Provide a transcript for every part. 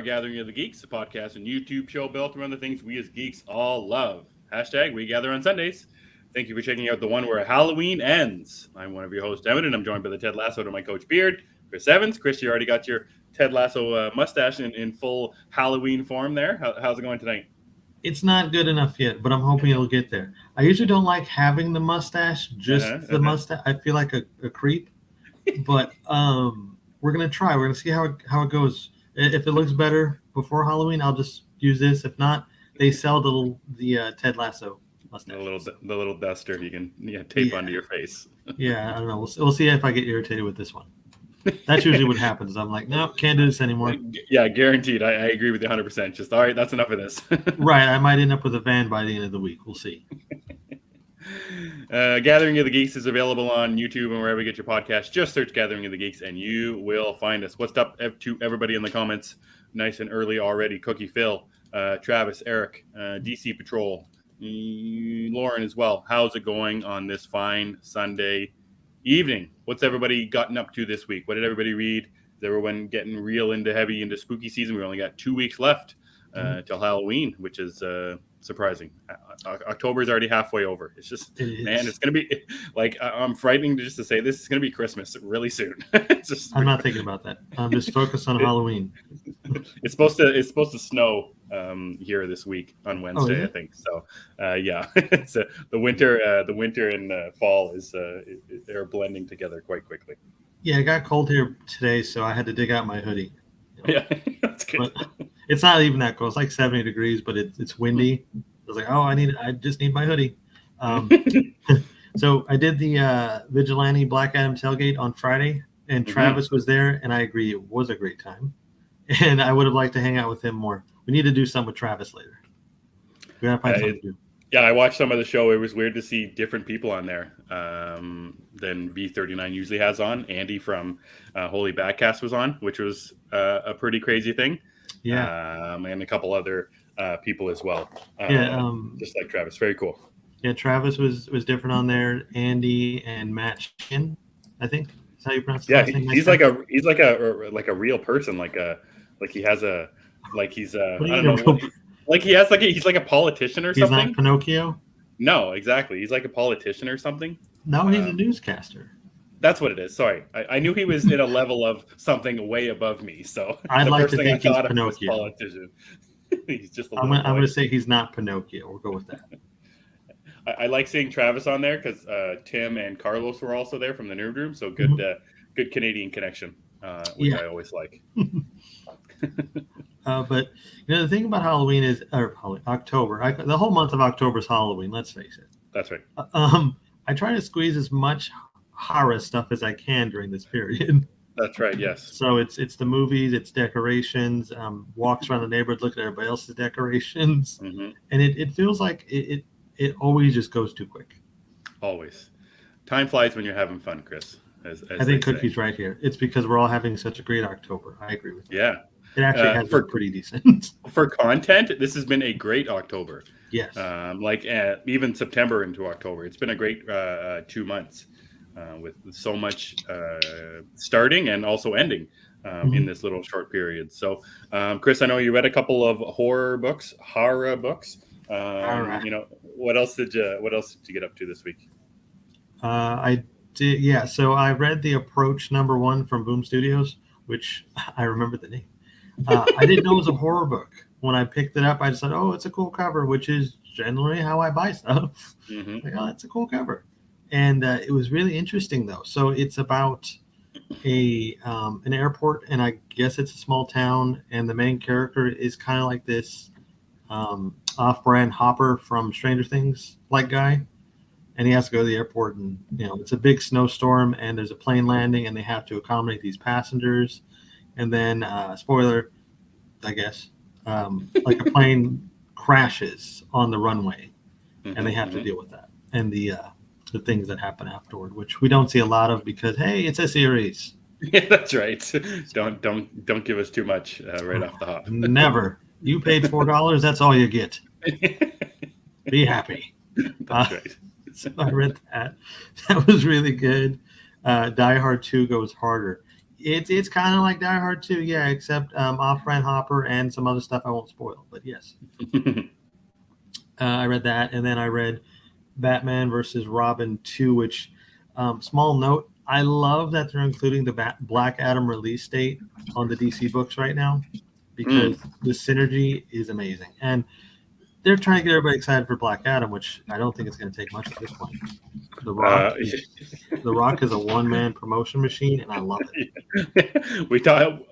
Gathering of the Geeks, a podcast and YouTube show built around the things we as geeks all love. Hashtag we gather on Sundays. Thank you for checking out the one where Halloween ends. I'm one of your hosts, Emmet, and I'm joined by the Ted Lasso to my coach Beard, Chris Evans. Chris, you already got your Ted Lasso mustache in full Halloween form there. How's it going tonight? It's not good enough yet, but I'm hoping it'll get there. I usually don't like having the mustache, the mustache. I feel like a creep, but we're going to try. We're going to see how it goes. If it looks better before Halloween, I'll just use this. If not, they sell the Ted Lasso mustache. The little duster you can tape onto your face. Yeah, I don't know. We'll see if I get irritated with this one. That's usually what happens. I'm like, no, can't do this anymore. Yeah, guaranteed. I agree with you 100%. Just, all right, that's enough of this. Right. I might end up with a van by the end of the week. We'll see. Gathering of the Geeks is available on YouTube and wherever you get your podcast. Just search Gathering of the Geeks and you will find us. What's up to everybody in the comments? Nice and early already. Cookie Phil, Travis, Eric, DC Patrol, Lauren as well. How's it going on this fine Sunday evening? What's everybody gotten up to this week? What did everybody read? Is everyone getting real heavy into spooky season? We only got 2 weeks left till Halloween, which is surprising. October is already halfway over. It's just, it's going to be like, I'm frightened just to say this is going to be Christmas really soon. I'm not thinking about that. I'm just focused on Halloween. It's supposed to snow here this week on Wednesday, I think. So, yeah, it's the winter and fall is they're blending together quite quickly. Yeah, it got cold here today, so I had to dig out my hoodie. Yeah, that's good. But it's not even that cold. It's like 70 degrees, but it's windy. I was like, I just need my hoodie. So I did the Vigilante Black Adam tailgate on Friday, and Travis was there, and I agree it was a great time. And I would have liked to hang out with him more. We need to do something with Travis later. We gotta find something to do. Yeah, I watched some of the show. It was weird to see different people on there than B39 usually has on. Andy from Holy Badcast was on, which was a pretty crazy thing. Yeah, and a couple other people as well. Just like Travis, very cool. Yeah, Travis was different on there. Andy and Matt Shin, I think is how you pronounce it. Yeah, he's like a real person. He's like a politician or something. He's not Pinocchio? No, exactly. He's like a politician or something. No, he's a newscaster. That's what it is. Sorry. I knew he was in a level of something way above me. So I'd like to think he's Pinocchio. Politician. He's just I'm going to say he's not Pinocchio. We'll go with that. I like seeing Travis on there because Tim and Carlos were also there from the Nerd Room. So good Canadian connection, which I always like. But the thing about Halloween is, October. The whole month of October is Halloween. Let's face it. That's right. I try to squeeze as much horror stuff as I can during this period. That's right. Yes. So it's the movies, it's decorations, walks around the neighborhood, looking at everybody else's decorations, and it feels like it always just goes too quick. Always. Time flies when you're having fun, Chris. As I think Cookie's right here. It's because we're all having such a great October. I agree with you. Yeah. It actually has been pretty decent. For content, this has been a great October. Yes. Even September into October. It's been a great 2 months with so much starting and also ending in this little short period. So, Chris, I know you read a couple of horror books. What else did you get up to this week? I did. Yeah. So I read The Approach #1 from Boom Studios, which I remember the name. I didn't know it was a horror book. When I picked it up, I just thought, it's a cool cover, which is generally how I buy stuff. Like, that's a cool cover. And it was really interesting, though. So it's about an airport, and I guess it's a small town, and the main character is kind of like this off-brand Hopper from Stranger Things like guy. And he has to go to the airport, and it's a big snowstorm, and there's a plane landing, and they have to accommodate these passengers. And then, spoiler, I guess, like a plane crashes on the runway, and they have to deal with that and the things that happen afterward, which we don't see a lot of because, hey, it's a series. Yeah, that's right. Don't give us too much right off the hop. Never. You paid $4. That's all you get. Be happy. That's right. So I read that. That was really good. Die Hard 2 goes harder. It's kind of like Die Hard 2, yeah, except off-brand Hopper and some other stuff I won't spoil. But yes, I read that, and then I read Batman versus Robin 2, which, small note, I love that they're including the Black Adam release date on the DC books right now because the synergy is amazing. And they're trying to get everybody excited for Black Adam, which I don't think it's going to take much at this point. The Rock is a one-man promotion machine, and I love it.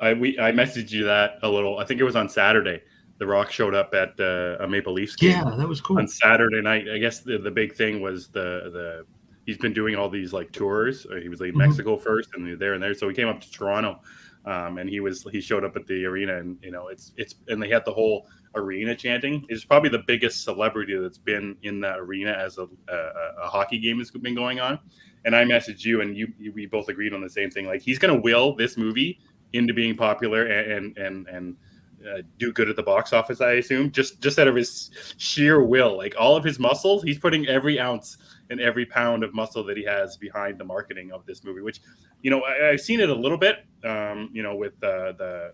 I messaged you that a little. I think it was on Saturday. The Rock showed up at a Maple Leafs game. Yeah, that was cool. On Saturday night. I guess the big thing was the he's been doing all these like tours. He was like in Mexico first, and there and there. So he came up to Toronto, and he showed up at the arena, and it's and they had the whole arena chanting. It's probably the biggest celebrity that's been in that arena as a hockey game has been going on. And I messaged you, and we both agreed on the same thing. Like, he's going to will this movie into being popular and do good at the box office, I assume, just out of his sheer will. Like, all of his muscles, he's putting every ounce and every pound of muscle that he has behind the marketing of this movie, which, I've seen it a little bit, with the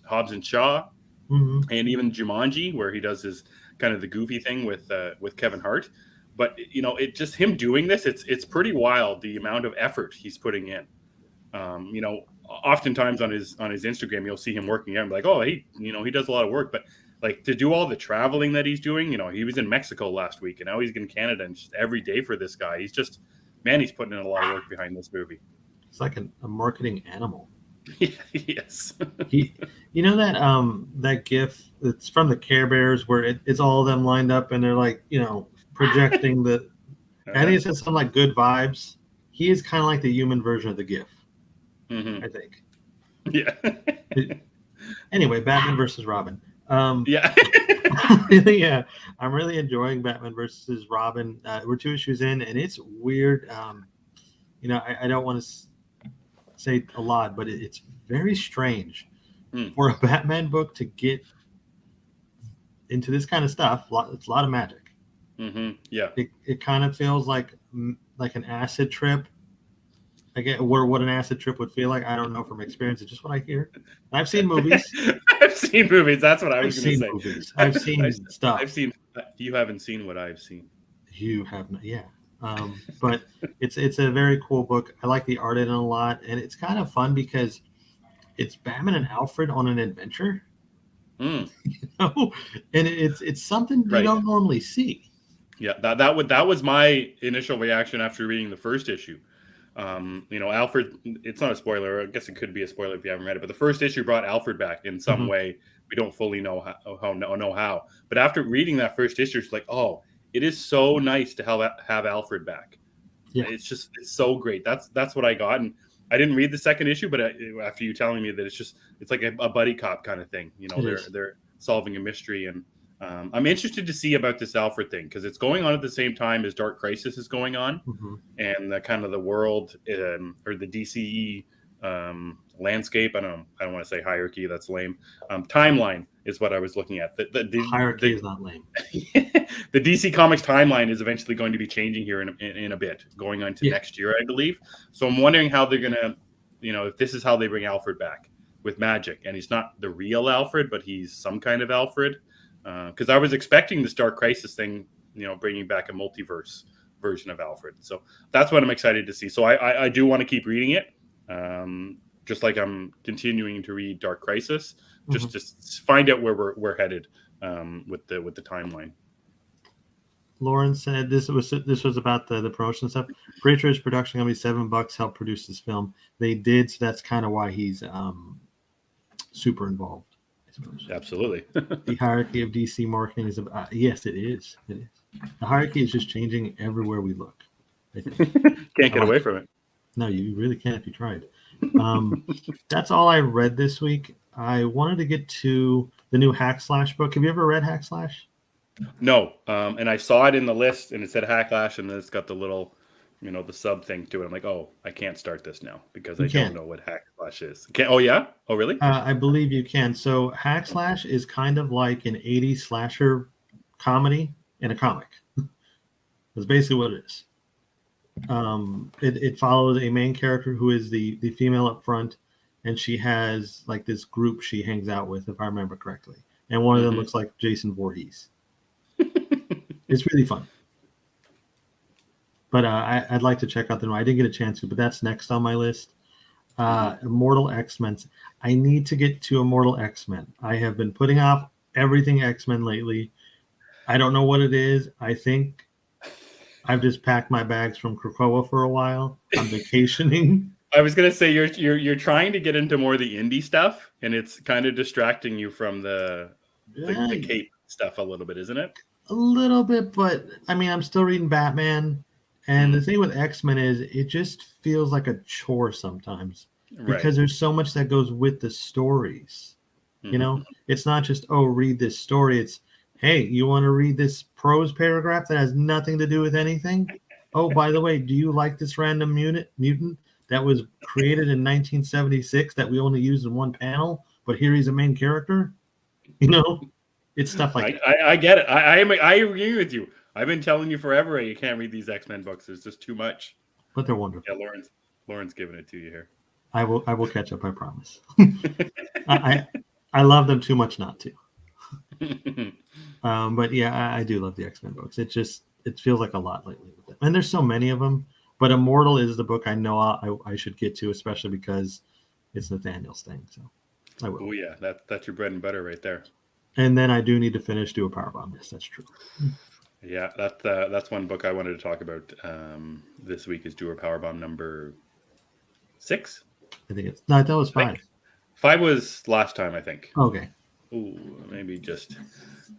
Hobbs and Shaw, and even Jumanji, where he does his kind of the goofy thing with Kevin Hart. But it just him doing this, it's pretty wild the amount of effort he's putting in. Oftentimes on his Instagram, you'll see him working out and be like, oh, he does a lot of work. But like, to do all the traveling that he's doing, he was in Mexico last week, and now he's in Canada, and just every day for this guy, he's putting in a lot of work behind this movie. It's like a marketing animal. Yes. That GIF that's from the Care Bears where it's all of them lined up and they're like, projecting the. I think it says something like good vibes. He is kind of like the human version of the GIF. I think. Yeah. Anyway, Batman versus Robin. Yeah. I'm really enjoying Batman versus Robin. We're 2 issues in, and it's weird. I don't want to say a lot, but it's very strange for a Batman book to get into this kind of stuff. It's a lot of magic. Yeah. It kind of feels like an acid trip. I get what an acid trip would feel like. I don't know from experience. It's just what I hear. I've seen movies. I've seen movies. That's what I was going to say. Movies. I've seen stuff. You haven't seen what I've seen. You have not. Yeah. But it's a very cool book. I like the art in it a lot, and it's kind of fun because it's Batman and Alfred on an adventure. And it's something you don't normally see. Yeah, that was my initial reaction after reading the first issue. Alfred, it's not a spoiler. I guess it could be a spoiler if you haven't read it, but the first issue brought Alfred back in some way. We don't fully know how. But after reading that first issue, it's like, oh, it is so nice to have Alfred back. Yeah. It's so great. That's what I got. And I didn't read the second issue, but after you telling me that it's like a buddy cop kind of thing. They're solving a mystery, and I'm interested to see about this Alfred thing because it's going on at the same time as Dark Crisis is going on, and the kind of the world or the DCE landscape. I don't want to say hierarchy. That's lame. Timeline is what I was looking at. The hierarchy is not lame. The DC Comics timeline is eventually going to be changing here in a bit, going on to next year, I believe. So I'm wondering how they're gonna, if this is how they bring Alfred back with magic, and he's not the real Alfred, but he's some kind of Alfred. Because I was expecting this Dark Crisis thing, bringing back a multiverse version of Alfred. So that's what I'm excited to see. So I do want to keep reading it, just like I'm continuing to read Dark Crisis, just to find out where we're headed with the timeline. Lauren said this was about the promotion stuff. Pretty sure his production company $7 helped produce this film. They did, so that's kind of why he's super involved. Absolutely. The hierarchy of DC marketing is about, yes, it is. It is. The hierarchy is just changing everywhere we look. Can't get away from it. No, you really can't if you tried. That's all I read this week. I wanted to get to the new Hack Slash book. Have you ever read Hack Slash? No. And I saw it in the list, and it said Hack Slash, and then it's got the little, the sub thing to it. I'm like, oh, I can't start this now because I don't know what Hack Slash is. Oh, yeah? Oh, really? I believe you can. So Hack Slash is kind of like an 80s slasher comedy in a comic. That's basically what it is. It follows a main character who is the female up front, and she has like this group she hangs out with, if I remember correctly. And one of them looks like Jason Voorhees. It's really fun. But I'd like to check out the. I didn't get a chance to, but that's next on my list. Immortal X-Men. I need to get to Immortal X-Men. I have been putting off everything X-Men lately. I don't know what it is. I think I've just packed my bags from Krakoa for a while. I'm vacationing. I was gonna say you're trying to get into more of the indie stuff, and it's kind of distracting you from the cape stuff a little bit, isn't it? A little bit, but I mean, I'm still reading Batman. And the thing with X-Men is it just feels like a chore sometimes because there's so much that goes with the stories. You know, it's not just, oh, read this story. It's, hey, you want to read this prose paragraph that has nothing to do with anything? Oh, by the way, do you like this random mutant that was created in 1976 that we only used in one panel, but here he's a main character? You know, it's stuff like that. I get it. I agree with you. I've been telling you forever you can't read these X-Men books. There's just too much. But they're wonderful. Yeah, Lauren's giving it to you here. I will catch up, I promise. I love them too much not to. But yeah, I do love the X-Men books. It feels like a lot lately with them. And there's so many of them. But Immortal is the book I know I should get to, especially because it's Nathaniel's thing. So I will. Oh yeah, that's your bread and butter right there. And then I do need to finish Do a Powerbomb. Yes, that's true. Yeah, that's one book I wanted to talk about this week is Do a Powerbomb number 6. I think that was 5. 5 was last time, I think. Okay. Ooh, maybe just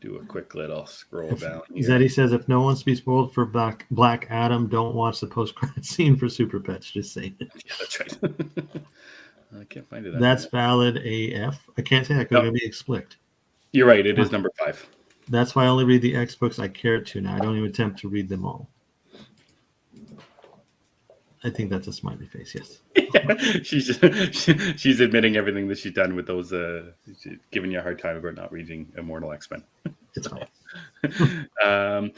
do a quick little scroll down here. Zeddy says, if no one's to be spoiled for Black Adam, don't watch the post-credit scene for Super Pets. Just saying it. Yeah, that's right. I can't find it. That's valid AF. I can't say that because it'll be explicit. You're right. It is number 5. That's why I only read the X books I care to now. I don't even attempt to read them all. I think that's a smiley face, yes. she's admitting everything that she's done with those, giving you a hard time about not reading Immortal X-Men. It's fine. So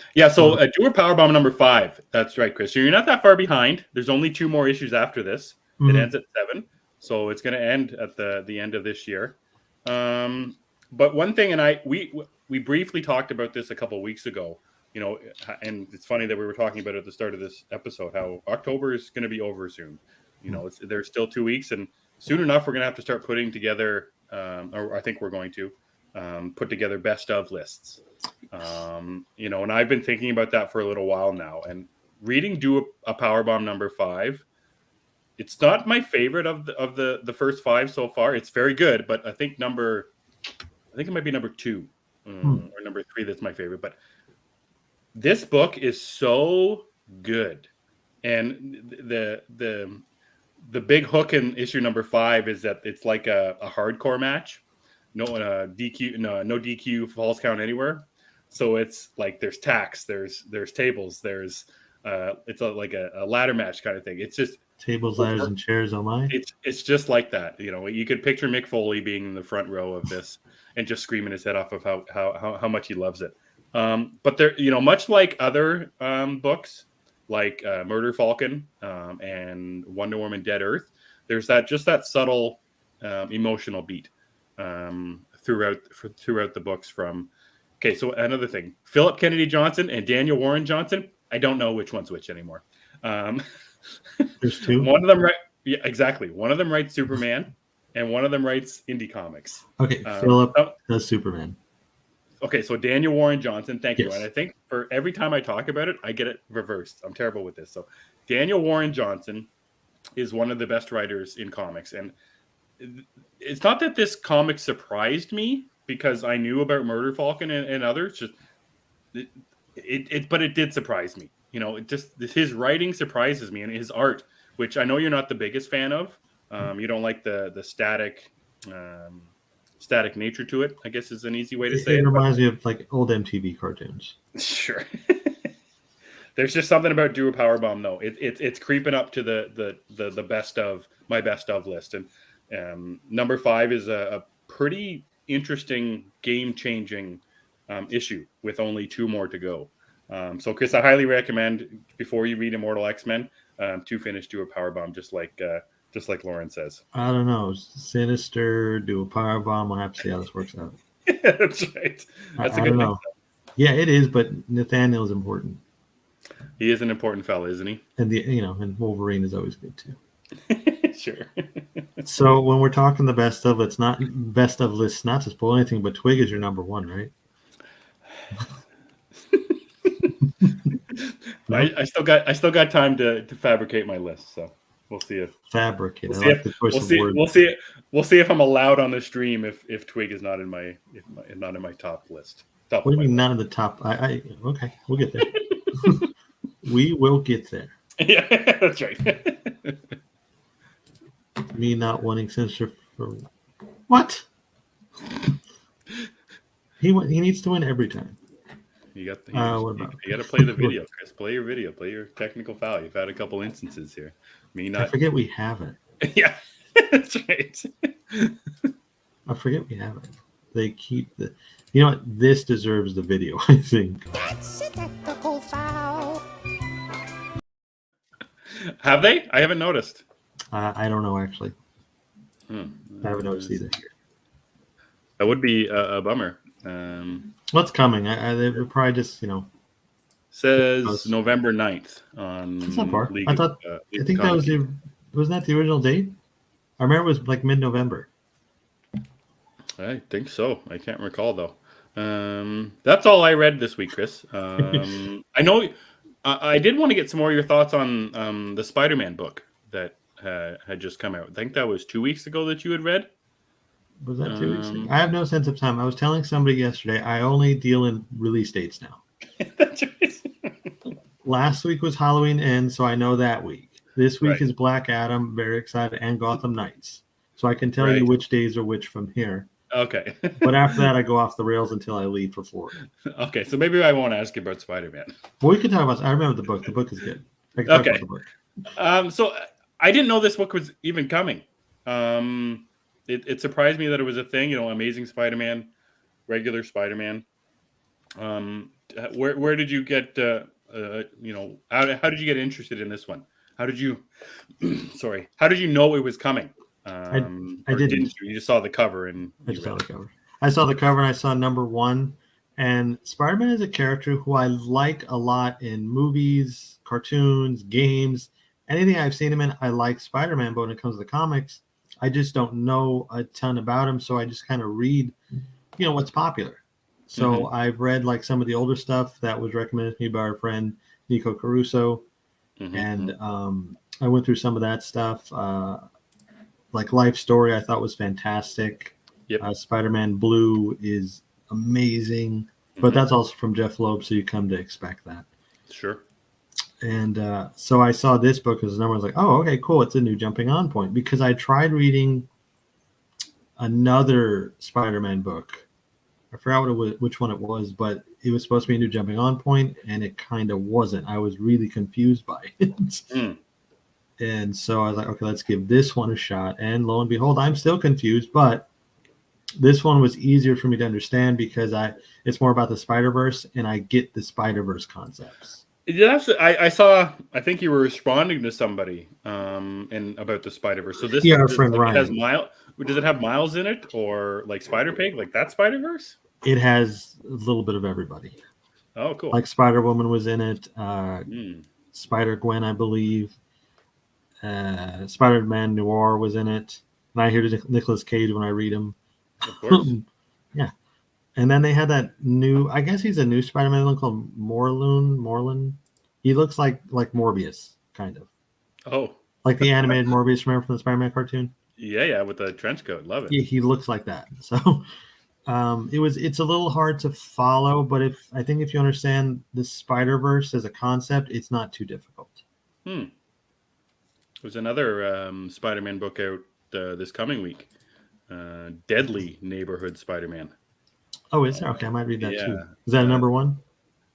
Do a Powerbomb number 5. That's right, Chris. So you're not that far behind. There's only 2 more issues after this. It ends at 7. So it's going to end at the end of this year. But one thing, and we briefly talked about this a couple of weeks ago, you know, and it's funny that we were talking about it at the start of this episode, how October is going to be over soon. You know, there's still 2 weeks, and soon enough, we're going to have to start putting together, or I think we're going to put together best of lists. You know, and I've been thinking about that for a little while now, and reading Do a Powerbomb number 5. It's not my favorite of the first 5 so far. It's very good, but I think it might be number 2 or number 3 that's my favorite. But this book is so good, and the big hook in issue number 5 is that it's like a hardcore match. No DQ, no DQ, falls count anywhere. So it's like there's tacks, there's tables, there's it's like a ladder match kind of thing. It's just tables, ladders, and chairs. Oh my! It's just like that. You know, you could picture Mick Foley being in the front row of this and just screaming his head off of how much he loves it. But there, you know, much like other books like Murder Falcon and Wonder Woman Dead Earth, there's that subtle emotional beat throughout the books. Okay, so another thing, Philip Kennedy Johnson and Daniel Warren Johnson, I don't know which one's which anymore. There's 2. One of them exactly. One of them writes Superman, and one of them writes indie comics. Okay, Philip does Superman. Okay, so Daniel Warren Johnson, thank you. Yes. And I think for every time I talk about it, I get it reversed. I'm terrible with this. So Daniel Warren Johnson is one of the best writers in comics, and it's not that this comic surprised me because I knew about Murder Falcon and others. Just but it did surprise me. You know, his writing surprises me, and his art, which I know you're not the biggest fan of. You don't like the static nature to it, I guess is an easy way to say it. It reminds me of like old MTV cartoons. Sure. There's just something about Do a Powerbomb, though. It's creeping up to the best of my best of list, and number 5 is a pretty interesting, game-changing issue with only 2 more to go. So, Chris, I highly recommend before you read Immortal X-Men to finish Do a Powerbomb, just like just like Lauren says. I don't know. Sinister, do a power bomb. We'll have to see how this works out. That's right. That's a I good don't mix. know. Yeah, it is, but Nathaniel is important. He is an important fella, isn't he? And and Wolverine is always good too. Sure. So when we're talking the best of, it's not best of lists, not to spoil anything, but Twig is your number one, right? No? I still got time to fabricate my list, so we'll see if Fabricate. we'll I see like the choice of words. we'll see if I'm allowed on the stream if Twig is not in my not in my top list. Top What do of you mean my not in the top? Okay, we'll get there. We will get there. list. Yeah, that's right. Me not wanting Sinister for what? He needs to win every time. You got What about? you got to play the video, Chris. Play your video. Play your technical foul. You've had a couple instances here. Me I not. forget we have it. Yeah, that's right. I forget we have it. They keep the. You know what? This deserves the video. I think. That's a technical foul. Have they? I haven't noticed. I don't know actually. Hmm. I haven't noticed either. That would be a bummer. What's coming? They would probably just Says November 9th on. That's not far. League I thought. League I think of that was Comic wasn't that the original date? I remember it was like mid-November. I think so. I can't recall though. That's all I read this week, Chris. I know. I did want to get some more of your thoughts on the Spider-Man book that had just come out. I think that was 2 weeks ago that you had read. Was that 2 weeks ago? I have no sense of time. I was telling somebody yesterday. I only deal in release dates now. That's right. Last week was Halloween Ends, so I know that week. This week Right. is Black Adam, very excited, and Gotham Knights. So I can tell you which days are which from here. Okay. But after that, I go off the rails until I leave for Florida. Okay, so maybe I won't ask you about Spider-Man. Well, we can talk about. I remember the book. The book is good. I can talk Okay. about the book. So I didn't know this book was even coming. It surprised me that it was a thing. Amazing Spider-Man, regular Spider-Man. Where did you get? How did you get interested in this one? How did you? Sorry. How did you know it was coming? I or didn't. You just saw the cover and I just saw the cover. I saw the cover and I saw number one. And Spider-Man is a character who I like a lot in movies, cartoons, games, anything I've seen him in. I like Spider-Man, but when it comes to the comics, I just don't know a ton about him. So I just kind of read, what's popular. So I've read like some of the older stuff that was recommended to me by our friend Nico Caruso, and I went through some of that stuff. Like Life Story, I thought was fantastic. Yep. Spider-Man Blue is amazing, but that's also from Jeff Loeb, so you come to expect that. Sure. And so I saw this book as a number. I was like, oh, okay, cool. It's a new jumping on point, because I tried reading another Spider-Man book. I forgot which one it was, but it was supposed to be a new jumping on point, and it kind of wasn't. I was really confused by it. And so I was like, okay, let's give this one a shot. And lo and behold, I'm still confused, but this one was easier for me to understand because it's more about the Spider-Verse, and I get the Spider-Verse concepts. I saw. I think you were responding to somebody about the Spider-Verse. So this, our friend Ryan. Does it have Miles in it, or like Spider-Pig, like that Spider-Verse? It has a little bit of everybody. Oh, cool. Like Spider-Woman was in it. Spider-Gwen, I believe. Spider-Man Noir was in it. And I hear Nicolas Cage when I read him. Of course. Yeah. And then they had that new, I guess he's a new Spider-Man called Moreland. He looks like Morbius, kind of. Oh. Like the animated Morbius, remember from the Spider-Man cartoon? Yeah, with the trench coat. Love it. Yeah, he looks like that. So it's a little hard to follow, but I think if you understand the Spider-Verse as a concept, it's not too difficult. There's another Spider-Man book out this coming week. Deadly Neighborhood Spider-Man. Oh, is there? Okay, I might read that too. Yeah. Is that a number one?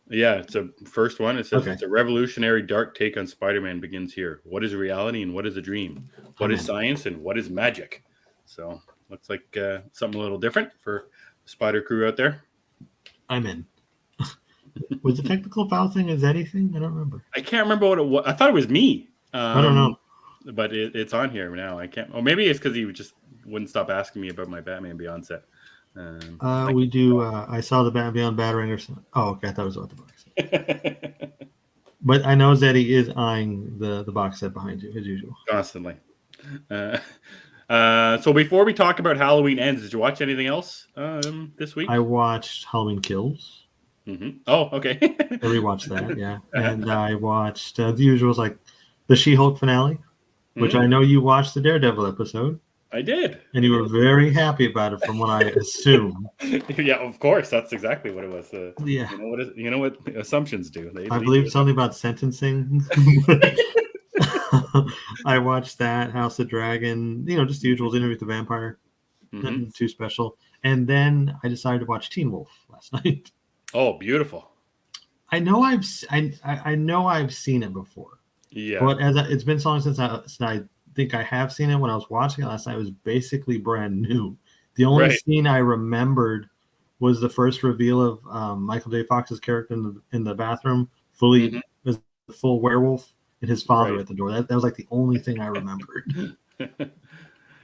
Yeah, it's a first one. It says Okay. It's a revolutionary dark take on Spider-Man begins here. What is reality and what is a dream? What is science and what is magic? So looks like something a little different for the Spider crew out there. I'm in. Was the technical foul thing is anything? I don't remember. I can't remember what it was. I thought it was me. I don't know. but it's on here now. I can't. Oh, maybe it's because he just wouldn't stop asking me about my Batman Beyond set. We do. I saw the Batman Beyond Battering or something. Oh, okay. I thought it was about the box set. But I know that he is eyeing the box set behind you as usual. Constantly. So before we talk about Halloween Ends, did you watch anything else this week? I watched Halloween Kills. Mm-hmm. Oh, okay. I rewatched that, yeah. And I watched the usuals like the She-Hulk finale, which I know you watched the Daredevil episode. I did. And you were very happy about it from what I assume. Yeah, of course. That's exactly what it was. Yeah. You know what assumptions do. I believe something about sentencing. I watched that, House of Dragon, just the usual, Interview with the Vampire. Nothing too special. And then I decided to watch Teen Wolf last night. Oh, beautiful. I know I've seen it before. Yeah. But it's been so long since I think I have seen it. When I was watching it last night, it was basically brand new. The only scene I remembered was the first reveal of Michael J. Fox's character in the bathroom, fully as a full werewolf, and his father at the door. That was like the only thing I remembered.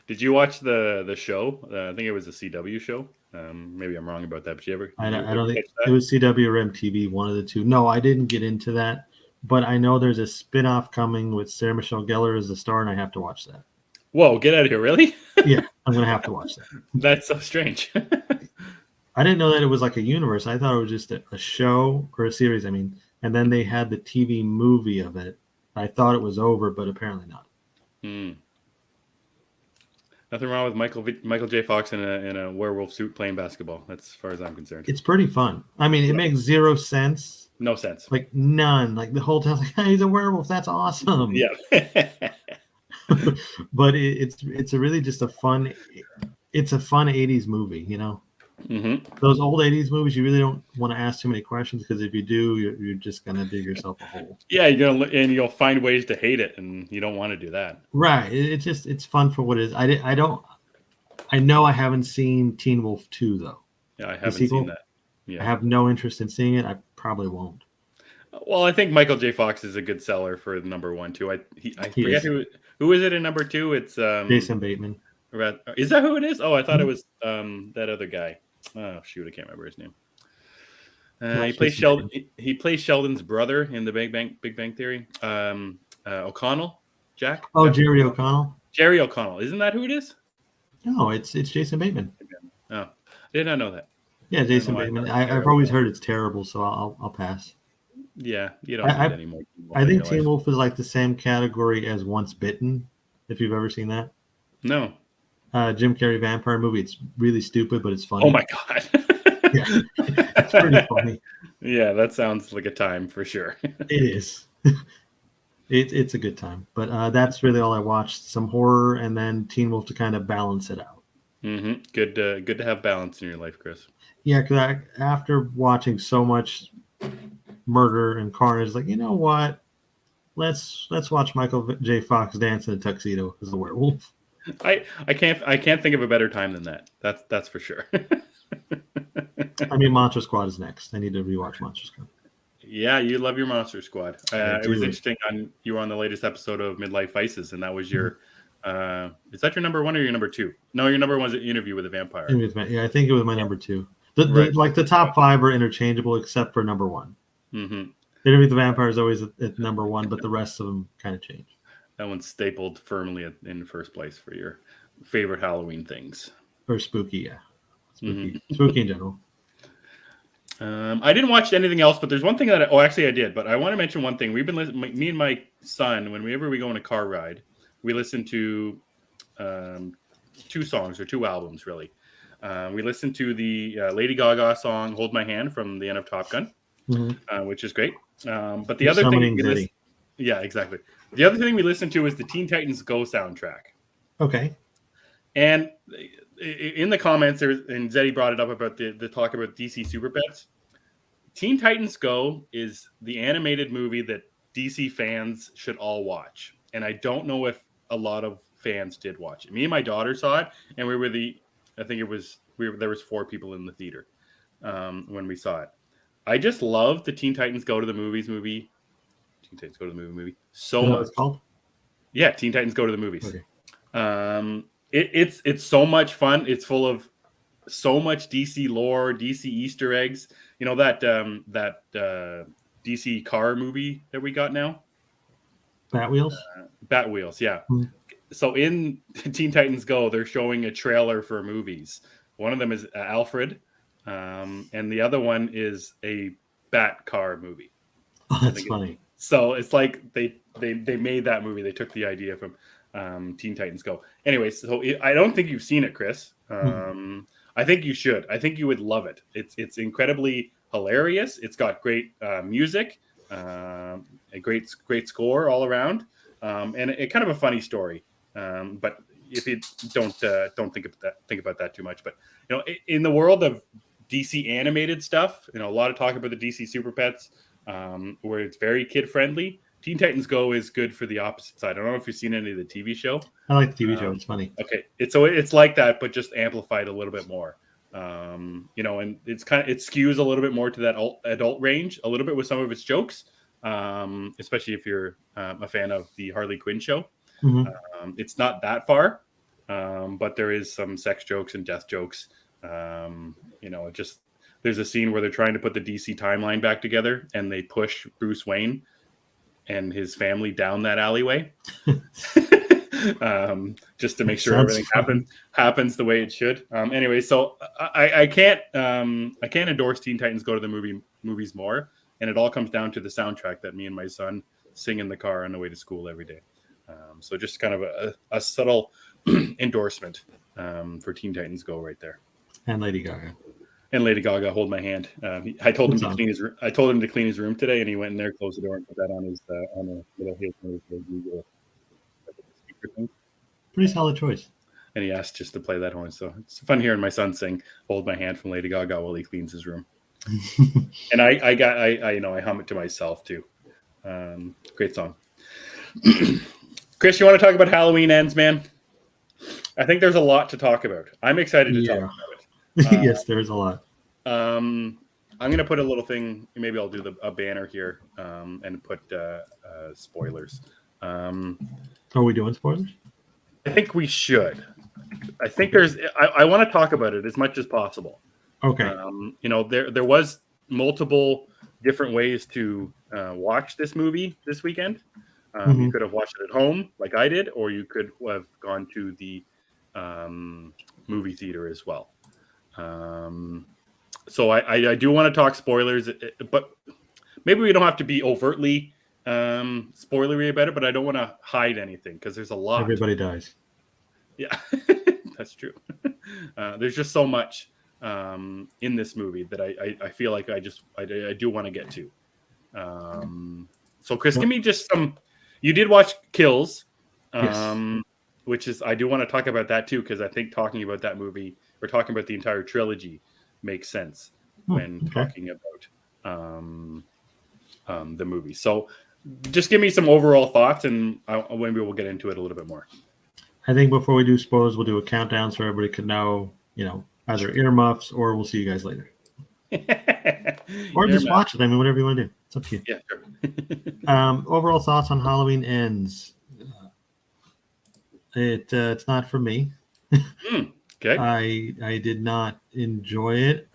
Did you watch the show? I think it was a CW show. Maybe I'm wrong about that. But I don't think it was CW or MTV, one of the two. No, I didn't get into that. But I know there's a spin-off coming with Sarah Michelle Gellar as the star, and I have to watch that. Whoa, get out of here, really? Yeah, I'm going to have to watch that. That's so strange. I didn't know that it was like a universe. I thought it was just a show or a series, and then they had the TV movie of it. I thought it was over, but apparently not. Nothing wrong with Michael J. Fox in a werewolf suit playing basketball. That's as far as I'm concerned. It's pretty fun. I mean, it makes zero sense. No sense. Like none. Like the whole time, like, hey, he's a werewolf. That's awesome. Yeah. But it's a really just a fun 80s movie, Those old 80s movies, you really don't want to ask too many questions, because if you do, you're just gonna dig yourself a hole. Yeah, you'll find ways to hate it, and you don't want to do that. Right. It's fun for what it is. I know I haven't seen Teen Wolf 2 though. Yeah, I haven't seen that. Yeah. I have no interest in seeing it. I probably won't. Well, I think Michael J. Fox is a good seller for number one too. I forget who is it in number two. It's Jason Bateman. Is that who it is? Oh, I thought it was that other guy. Oh shoot, I can't remember his name. He plays Sheldon. He plays Sheldon's brother in the Big Bang Theory. O'Connell, Jack. Oh, Jerry O'Connell. Jerry O'Connell. Isn't that who it is? No, it's Jason Bateman. Oh, I did not know that. Yeah, Jason Bateman. I've always heard it's terrible, so I'll pass. Yeah, you don't need any more. I think Teen Wolf is like the same category as Once Bitten, if you've ever seen that. No. Jim Carrey vampire movie. It's really stupid, but it's funny. Oh my god. Yeah, it's pretty funny. Yeah, that sounds like a time for sure. It is. It's a good time, but that's really all I watched. Some horror, and then Teen Wolf to kind of balance it out. Good to have balance in your life, Chris. Yeah, because after watching so much murder and carnage, like, you know what? Let's watch Michael J. Fox dance in a tuxedo as the werewolf. I can't think of a better time than that. That's for sure. I mean, Monster Squad is next. I need to rewatch Monster Squad. Yeah, you love your Monster Squad. It was interesting. You were on the latest episode of Midlife Vices, and that was your. Is that your number one or your number two? No, your number one was an Interview with a Vampire. Yeah, I think it was my number two. The top five are interchangeable except for number one. Interview with the Vampire is always at number one, but the rest of them kind of change. That one's stapled firmly in the first place for your favorite Halloween things. Or spooky, yeah. Spooky in general. I didn't watch anything else, but there's one thing that actually I did, but I want to mention one thing. We've been me and my son, whenever we go on a car ride, we listen to two songs or two albums, really. We listened to the Lady Gaga song "Hold My Hand" from the end of Top Gun, which is great. But the other thing, yeah, exactly. The other thing we listened to is the Teen Titans Go soundtrack. Okay. And in the comments, and Zeddy brought it up about the talk about DC Super Pets. Teen Titans Go is the animated movie that DC fans should all watch. And I don't know if a lot of fans did watch it. Me and my daughter saw it, and we were there was 4 people in the theater when we saw it. I just love the Teen Titans Go to the Movies movie. Teen Titans Go to the movie so much. It's called? Yeah, Teen Titans Go to the Movies. Okay. It's so much fun. It's full of so much DC lore, DC Easter eggs. You know that DC car movie that we got now, Bat Wheels. Bat Wheels. Yeah. Hmm. So in Teen Titans Go, they're showing a trailer for movies. One of them is Alfred, and the other one is a Bat car movie. Oh, that's funny. So it's like they made that movie. They took the idea from Teen Titans Go. Anyway, so I don't think you've seen it, Chris. I think you should. I think you would love it. It's incredibly hilarious. It's got great music, a great score all around, and a kind of a funny story. But if you don't think about that too much. But you know, in the world of DC animated stuff, you know, a lot of talk about the DC Super Pets, where it's very kid friendly. Teen Titans Go is good for the opposite side. I don't know if you've seen any of the TV show. I like the TV show. It's funny. Okay, it's like that, but just amplified a little bit more. You know, and it skews a little bit more to that adult range, a little bit with some of its jokes, especially if you're a fan of the Harley Quinn show. Mm-hmm. It's not that far, but there is some sex jokes and death jokes. You know, there's a scene where they're trying to put the DC timeline back together, and they push Bruce Wayne and his family down that alleyway, just to make sure everything happens the way it should. Anyway, so I can't endorse Teen Titans Go to the movies more, and it all comes down to the soundtrack that me and my son sing in the car on the way to school every day. So just kind of a subtle endorsement for Teen Titans Go right there. And Lady Gaga. And Lady Gaga, hold my hand. I told him to clean his room. I told him to clean his room today, and he went in there, closed the door, and put that on his on a little Google speaker thing. Pretty solid choice. And he asked just to play that horn, so it's fun hearing my son sing "Hold My Hand" from Lady Gaga while he cleans his room. And I hum it to myself too. Great song. Chris, you want to talk about Halloween Ends, man? I think there's a lot to talk about. I'm excited to talk about it. Yes, there's a lot. I'm going to put a little thing. Maybe I'll do a banner here and put spoilers. Are we doing spoilers? I think we should. I think I want to talk about it as much as possible. Okay. You know, there was multiple different ways to watch this movie this weekend. You could have watched it at home like I did, or you could have gone to the movie theater as well. So I do want to talk spoilers, but maybe we don't have to be overtly spoilery about it, but I don't want to hide anything because there's a lot. Everybody dies. Yeah, that's true. There's just so much in this movie that I feel like I do want to get to. So Chris, give me just some. You did watch Kills, Yes. which is I do want to talk about that too because I think talking about that movie or talking about the entire trilogy makes sense when talking about the movie. So just give me some overall thoughts, and maybe we'll get into it a little bit more. I think before we do spoilers, we'll do a countdown so everybody could know, either earmuffs or we'll see you guys later. Or just watch it. I mean, whatever you want to do. It's up to you. Yeah, sure. Overall thoughts on Halloween Ends. It's not for me. Okay. I did not enjoy it.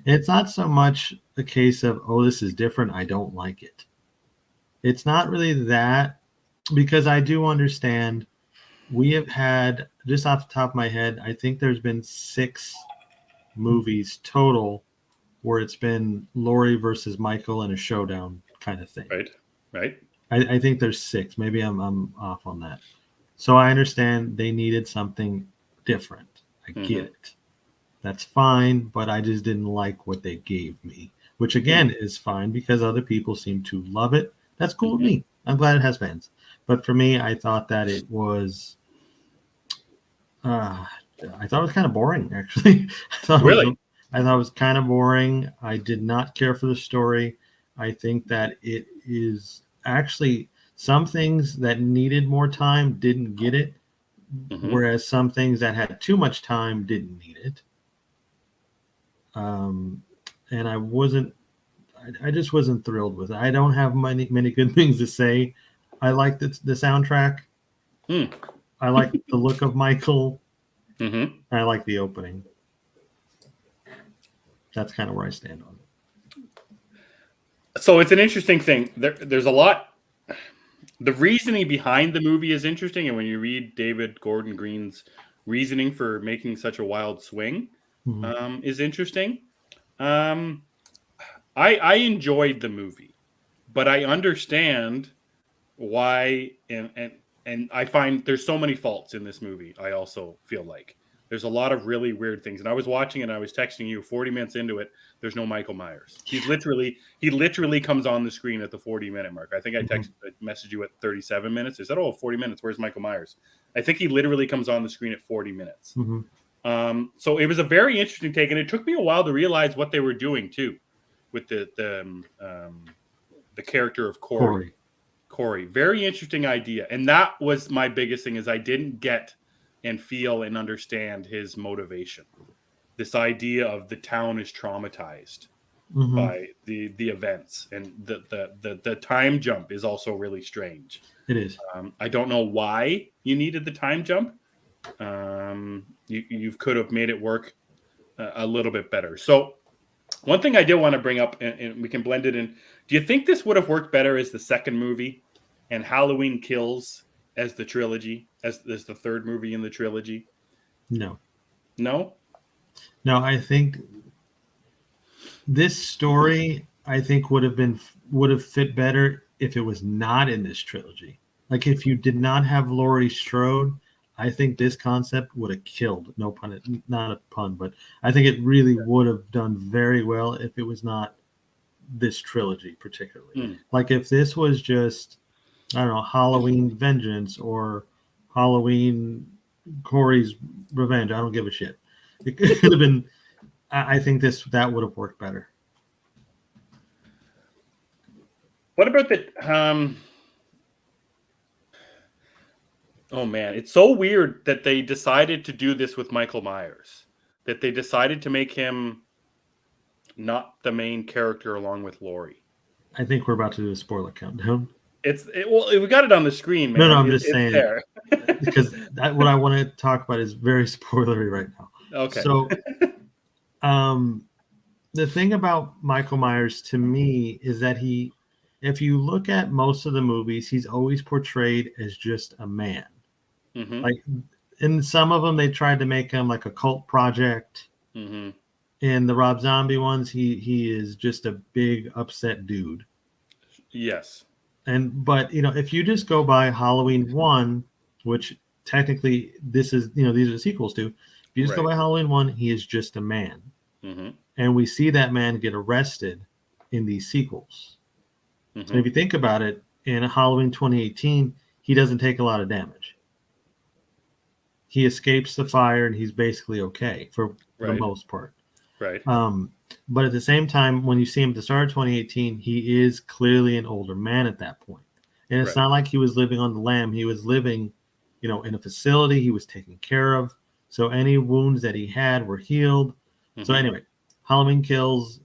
It's not so much a case of, oh, this is different, I don't like it. It's not really that, because I do understand we have had, just off the top of my head, I think there's been 6 movies total where it's been Laurie versus Michael in a showdown kind of thing. Right. I think there's 6. Maybe I'm off on that. So I understand they needed something different. I get it. That's fine, but I just didn't like what they gave me, which again is fine because other people seem to love it. That's cool with me. I'm glad it has fans. But for me, I thought that it was kind of boring, actually. I thought it was kind of boring. I did not care for the story. I think that it is actually some things that needed more time didn't get it, whereas some things that had too much time didn't need it. And I just wasn't thrilled with it. I don't have many good things to say I like the soundtrack. Hmm. I like the look of Michael. Mm-hmm. I like the opening. That's kind of where I stand on it. So it's an interesting thing. There's a lot. The reasoning behind the movie is interesting, and when you read David Gordon Green's reasoning for making such a wild swing, is interesting. Um, I enjoyed the movie, but I understand why, and I find there's so many faults in this movie. I also feel like there's a lot of really weird things. And I was watching and I was texting you 40 minutes into it. There's no Michael Myers. He literally comes on the screen at the 40-minute mark. I think I messaged you at 37 minutes. I said, "Oh, 40 minutes. Where's Michael Myers?" I think he literally comes on the screen at 40 minutes. So it was a very interesting take, and it took me a while to realize what they were doing too, with the character of Corey. Very interesting idea. And that was my biggest thing, is I didn't get and feel and understand his motivation. This idea of the town is traumatized by the events, and the time jump is also really strange. It is. I don't know why you needed the time jump. You could have made it work a little bit better. So one thing I did want to bring up, and we can blend it in. Do you think this would have worked better as the second movie, and Halloween Kills as the trilogy, as the third movie in the trilogy? No. No, I think this story, would have fit better if it was not in this trilogy. Like, if you did not have Laurie Strode, I think this concept would have killed. No pun, not a pun, but I think it really would have done very well if it was not this trilogy particularly. Like, if this was just, I don't know, Halloween Vengeance or Halloween Corey's Revenge, I don't give a shit. It could have been. I think that would have worked better. what about the oh man, it's so weird that they decided to do this with Michael Myers, that they decided to make him not the main character along with Laurie. I think we're about to do a spoiler countdown. We got it on the screen, man. No, I'm just saying there. because what I want to talk about is very spoilery right now. Okay. So, the thing about Michael Myers to me is that if you look at most of the movies, he's always portrayed as just a man. Like, in some of them, they tried to make him like a cult project. In the Rob Zombie ones, he is just a big upset dude. Yes. But if you just go by Halloween 1, which technically these are the sequels to, if you just go by Halloween 1, he is just a man. And we see that man get arrested in these sequels. So if you think about it, in Halloween 2018, he doesn't take a lot of damage. He escapes the fire and he's basically okay for the most part. Right. But at the same time, when you see him at the start of 2018, he is clearly an older man at that point. And it's not like he was living on the lam. He was living, in a facility. He was taken care of. So any wounds that he had were healed. So anyway, Halloween Kills,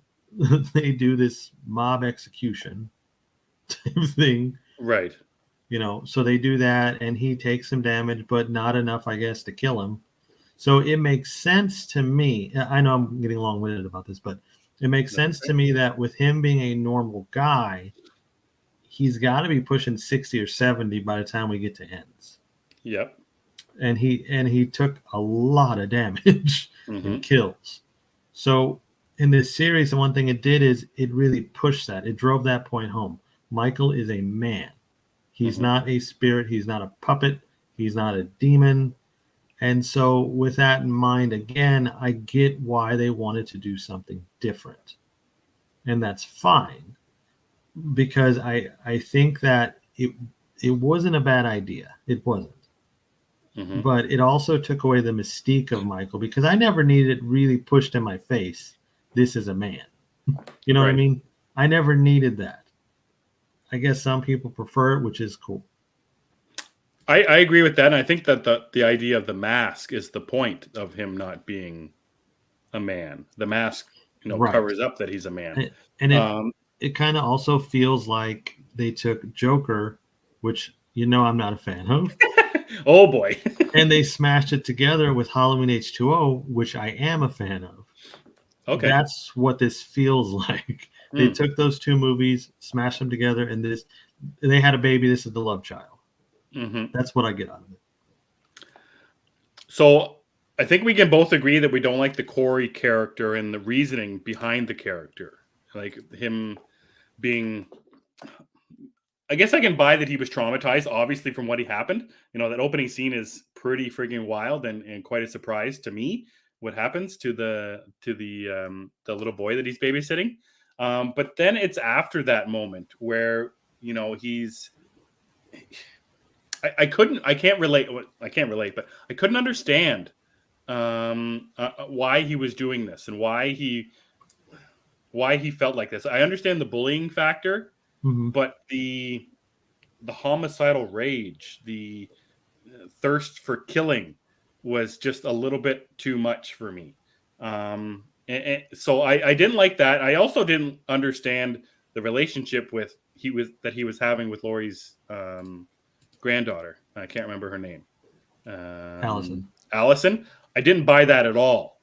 they do this mob execution type thing. Right. So they do that, and he takes some damage, but not enough, I guess, to kill him. So it makes sense to me. I know I'm getting long-winded about this, but it makes sense to me that with him being a normal guy, he's got to be pushing 60 or 70 by the time we get to ends. Yep. And he took a lot of damage and kills. So in this series, the one thing it did is it really pushed that. It drove that point home. Michael is a man. He's not a spirit. He's not a puppet. He's not a demon. And so with that in mind, again, I get why they wanted to do something different. And that's fine. Because I think that it wasn't a bad idea. It wasn't. But it also took away the mystique of Michael, because I never needed it really pushed in my face. This is a man. You know what I mean? I never needed that. I guess some people prefer it, which is cool. I agree with that. And I think that the idea of the mask is the point of him not being a man. The mask, covers up that he's a man. And it kind of also feels like they took Joker which I'm not a fan of. Oh boy. And they smashed it together with Halloween H2O, which I am a fan of. Okay. That's what this feels like. They took those two movies, smashed them together, and they had a baby. This is the love child. Mm-hmm. That's what I get out of it. So I think we can both agree that we don't like the Corey character and the reasoning behind the character. Like him being, I guess I can buy that he was traumatized, obviously, from what he happened. That opening scene is pretty freaking wild and quite a surprise to me. What happens to the little boy that he's babysitting? But then it's after that moment where he's. I can't relate, but I couldn't understand why he was doing this and why he felt like this. I understand the bullying factor, but the homicidal rage, the thirst for killing was just a little bit too much for me. And so I didn't like that. I also didn't understand the relationship he was having with Laurie's granddaughter. I can't remember her name. Allison. I didn't buy that at all.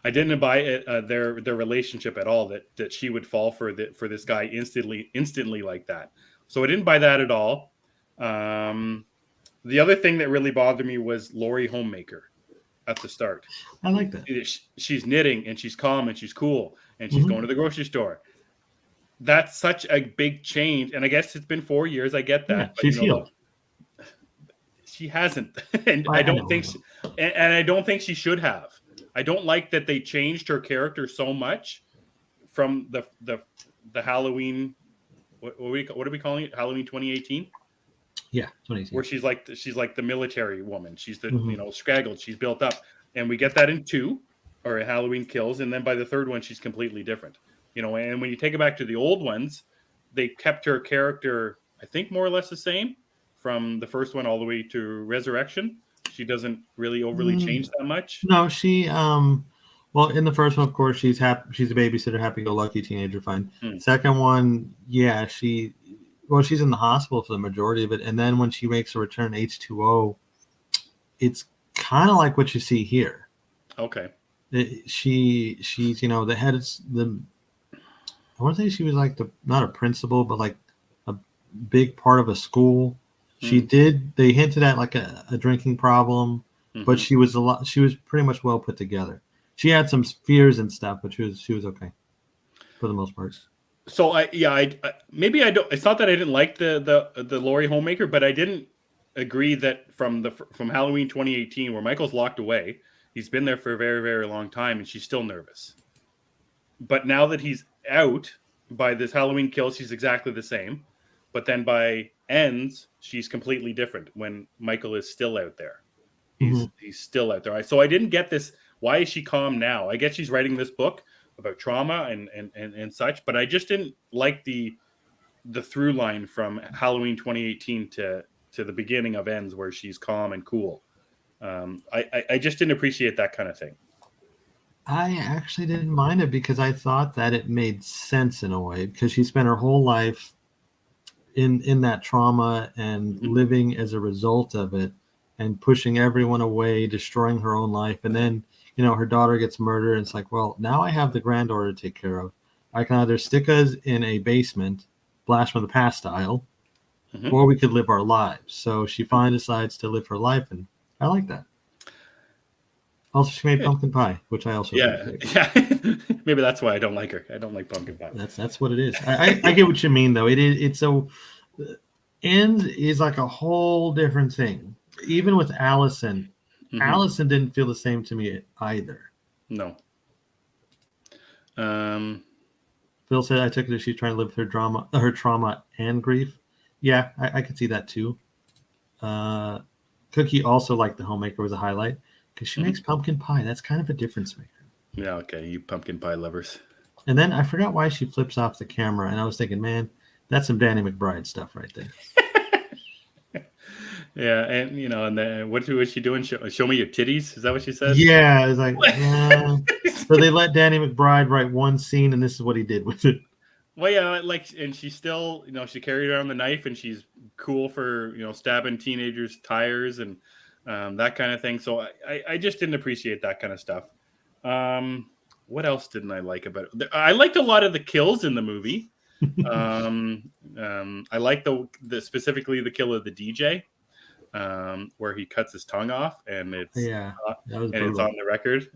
I didn't buy their relationship at all. That she would fall for this guy instantly like that. So I didn't buy that at all. The other thing that really bothered me was Laurie Homemaker at the start. I like that. She's knitting and she's calm and she's cool and she's going to the grocery store. That's such a big change, and I guess it's been 4 years. I get that. Yeah, she's healed. She hasn't, and I don't think she should have. I don't like that they changed her character so much from the Halloween. What are we calling it? Halloween 2018. Yeah, 2018. Where she's like the military woman. She's the scraggled. She's built up, and we get that in 2 or Halloween Kills, and then by the third one she's completely different. And when you take it back to the old ones, they kept her character, I think, more or less the same from the first one all the way to Resurrection. She doesn't really overly change that much. No, she well, in the first one, of course, she's a babysitter, happy-go-lucky teenager, fine. Second one, yeah, she's in the hospital for the majority of it, and then when she makes a return H2O, it's kind of like what you see here. Okay. She's the head of the. I want to say she was like not a principal, but like a big part of a school. They hinted at like a drinking problem, but she was pretty much well put together. She had some fears and stuff, but she was okay for the most part. So maybe I don't. It's not that I didn't like the Laurie Homemaker, but I didn't agree that from Halloween 2018, where Michael's locked away, he's been there for a very, very long time, and she's still nervous. But now that he's out, by this Halloween Kill, she's exactly the same. But then by Ends, she's completely different when Michael is still out there. He's still out there. So I didn't get this. Why is she calm now? I guess she's writing this book about trauma and such, but I just didn't like the through line from Halloween 2018 to the beginning of Ends, where she's calm and cool. I just didn't appreciate that kind of thing. I actually didn't mind it because I thought that it made sense in a way, because she spent her whole life in that trauma and living as a result of it and pushing everyone away, destroying her own life. And then, her daughter gets murdered. And it's like, well, now I have the granddaughter to take care of. I can either stick us in a basement, blast from the past style, or we could live our lives. So she finally decides to live her life. And I like that. Also, she made pumpkin pie, which I also appreciate. Maybe that's why I don't like her. I don't like pumpkin pie. That's what it is. I get what you mean, though. It's so End is like a whole different thing. Even with Allison, Allison didn't feel the same to me either. No. Phil said I took it as she's trying to live with her trauma and grief. Yeah, I could see that too. Cookie also liked the Homemaker was a highlight. Because she makes pumpkin pie. That's kind of a difference maker. Yeah, okay. You pumpkin pie lovers. And then I forgot why she flips off the camera. And I was thinking, man, that's some Danny McBride stuff right there. Yeah. And, and then what was she doing? Show me your titties? Is that what she said? Yeah. It's like, yeah. So they let Danny McBride write one scene, and this is what he did with it. Well, yeah, like, and she's still, she carried around the knife, and she's cool for, stabbing teenagers' tires and that kind of thing. So I just didn't appreciate that kind of stuff. What else didn't I like about it? I liked a lot of the kills in the movie. I like the specifically the kill of the DJ, where he cuts his tongue off, and it's that was it's on the record,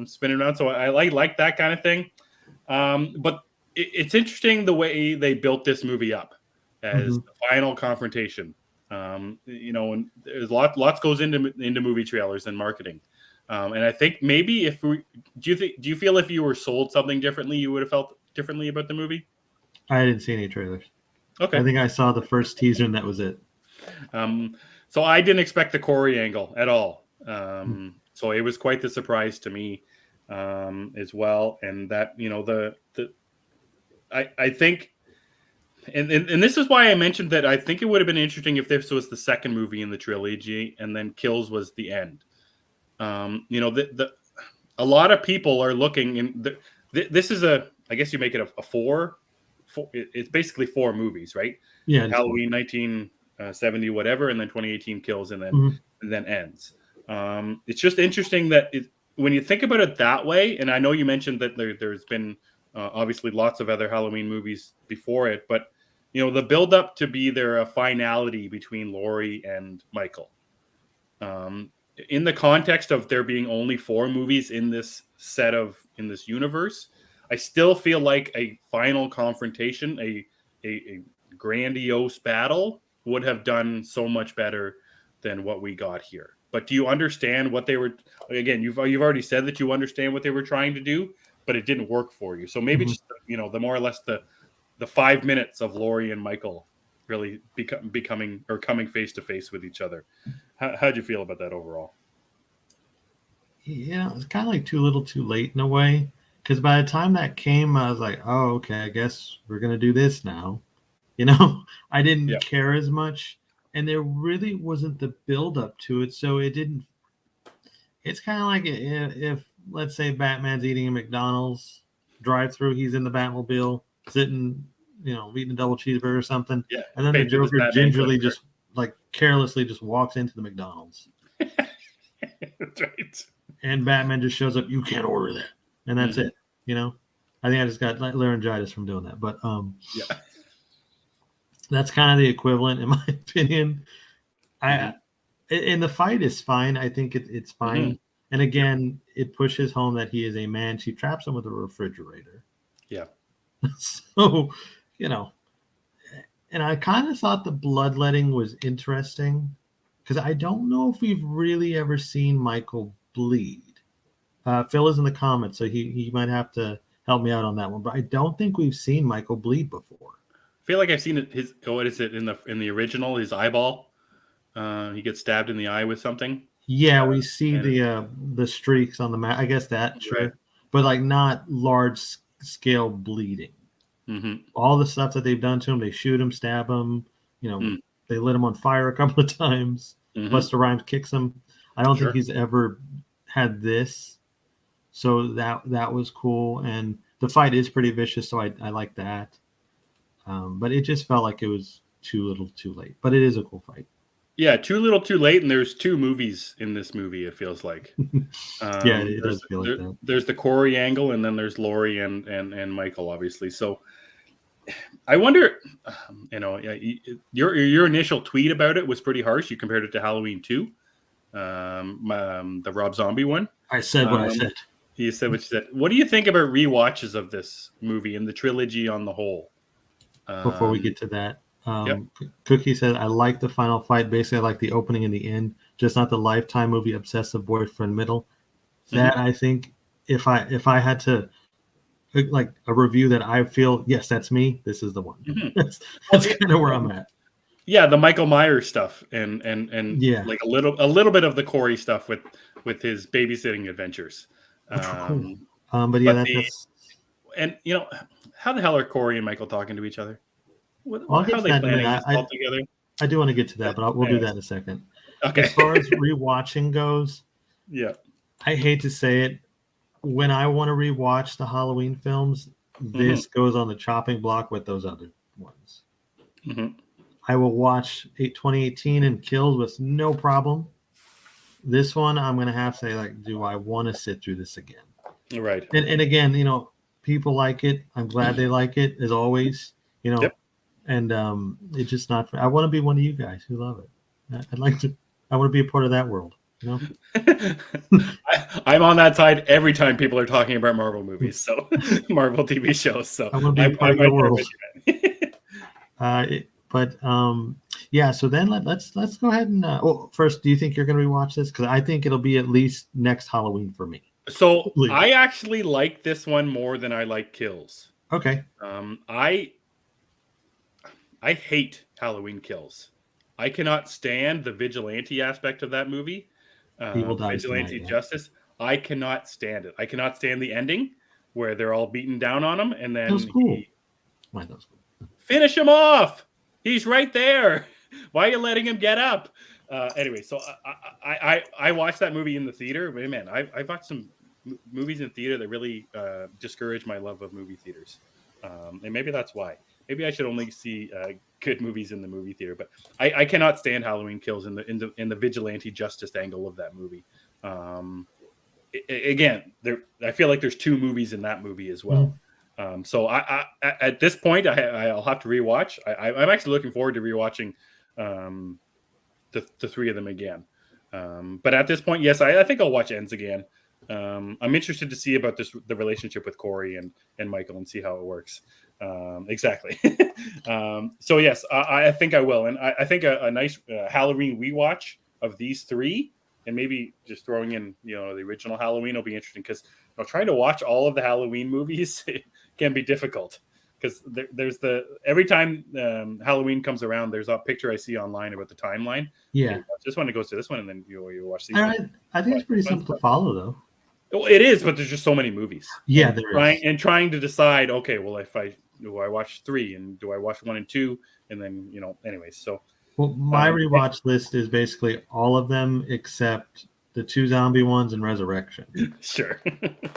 spinning around. So I like that kind of thing. But it's interesting the way they built this movie up as the final confrontation. And there's lots goes into movie trailers and marketing. And I think maybe do you feel if you were sold something differently, you would have felt differently about the movie? I didn't see any trailers. Okay. I think I saw the first teaser and that was it. So I didn't expect the Corey angle at all. So it was quite the surprise to me as well. And that, I think, and this is why I mentioned that I think it would have been interesting if this was the second movie in the trilogy and then Kills was the end. A lot of people are looking, and this is I guess you make it a four. It's basically 4 movies, right? Yeah. Halloween 1970, whatever, and then 2018 Kills, and then ends. It's just interesting that when you think about it that way, and I know you mentioned that there's been obviously lots of other Halloween movies before it, but the build up to be there a finality between Laurie and Michael. In the context of there being only 4 movies in this universe, I still feel like a final confrontation, a grandiose battle would have done so much better than what we got here. But do you understand what they were? Again, you've already said that you understand what they were trying to do, but it didn't work for you. So maybe just the more or less the 5 minutes of Laurie and Michael really becoming or coming face to face with each other. How'd you feel about that overall? Yeah, it's kind of like too little, too late in a way. Because by the time that came, I was like, oh, okay, I guess we're going to do this now. I didn't care as much. And there really wasn't the build up to it. So it didn't. It's kind of like if, let's say, Batman's eating a McDonald's drive-through, he's in the Batmobile, sitting, eating a double cheeseburger or something. Yeah. And then the Joker gingerly just, like, carelessly just walks into the McDonald's. That's right. And Batman just shows up, you can't order that. And that's it. I think I just got laryngitis from doing that. But that's kind of the equivalent, in my opinion. And the fight is fine. I think it's fine. And again, it pushes home that he is a man. She traps him with a refrigerator. Yeah. So, and I kind of thought the bloodletting was interesting because I don't know if we've really ever seen Michael bleed. Phil is in the comments, so he might have to help me out on that one. But I don't think we've seen Michael bleed before. I feel like I've seen it. What is it in the original? His eyeball. He gets stabbed in the eye with something. Yeah, we see the streaks on the map. I guess that sure, but like not large scale bleeding. All the stuff that they've done to him, they shoot him, stab him. They lit him on fire a couple of times. Busta Rhymes kicks him. I don't think he's ever had this. So that was cool, and the fight is pretty vicious, so I like that. But it just felt like it was too little, too late. But it is a cool fight. Yeah, too little, too late, and there's 2 movies in this movie. It feels like. It does feel like that. There's the Corey angle, and then there's Laurie and Michael, obviously. So I wonder, your initial tweet about it was pretty harsh. You compared it to Halloween 2, the Rob Zombie one. I said what I said. You said what you said. What do you think about rewatches of this movie and the trilogy on the whole? Before we get to that, Cookie said, I like the final fight. Basically, I like the opening and the end, just not the Lifetime movie obsessive boyfriend middle. That I think if I had to like a review that I feel, yes, that's me. This is the one. That's kind of where I'm at. Yeah, the Michael Myers stuff and like a little bit of the Corey stuff with his babysitting adventures. But yeah, that's and how the hell are Corey and Michael talking to each other? How are they planning this all together? I do want to get to that, but we'll do that in a second. Okay. As far as rewatching goes, yeah, I hate to say it, when I want to rewatch the Halloween films, this goes on the chopping block with those other ones. Mm-hmm. I will watch 2018 and Kills with no problem. This one, I'm going to have to say, like, do I want to sit through this again? Right. And again, people like it. I'm glad they like it, as always. Yep. And it's just not. I want to be one of you guys who love it. I'd like to. I want to be a part of that world. I'm on that side every time people are talking about Marvel movies, so Marvel TV shows. So I want to be a part of your world. Yeah. So then let's go ahead and. Well, first, do you think you're going to rewatch this? Because I think it'll be at least next Halloween for me. So I actually like this one more than I like Kills. Okay. I hate Halloween Kills. I cannot stand the vigilante aspect of that movie. Vigilante justice. I cannot stand it. I cannot stand the ending where they're all beaten down on him, and then that was cool. That was cool. Finish him off. He's right there. Why are you letting him get up? Anyway, so I watched that movie in the theater. But man, I've watched some movies in theater that really discourage my love of movie theaters, and maybe that's why. Maybe I should only see good movies in the movie theater. But I cannot stand Halloween Kills in the vigilante justice angle of that movie. Again, I feel like there's two movies in that movie as well. So I at this point I'll have to rewatch. I'm actually looking forward to rewatching the three of them again. But at this point, yes, I think I'll watch Ends again. I'm interested to see about the relationship with Corey and Michael and see how it works. Exactly. So yes, I think I will, and I think a nice Halloween rewatch of these three, and maybe just throwing in the original Halloween will be interesting, because trying to watch all of the Halloween movies can be difficult, because there's every time Halloween comes around, there's a picture I see online about the timeline. Yeah, this one goes to this one, and then you watch these. I think it's pretty simple to follow, though. Well, it is, but there's just so many movies. Yeah, there is. And trying to decide, okay, well, do I watch 3 and do I watch 1 and 2, and then anyways. So, well, my rewatch list is basically all of them except the 2 zombie ones and Resurrection. Sure.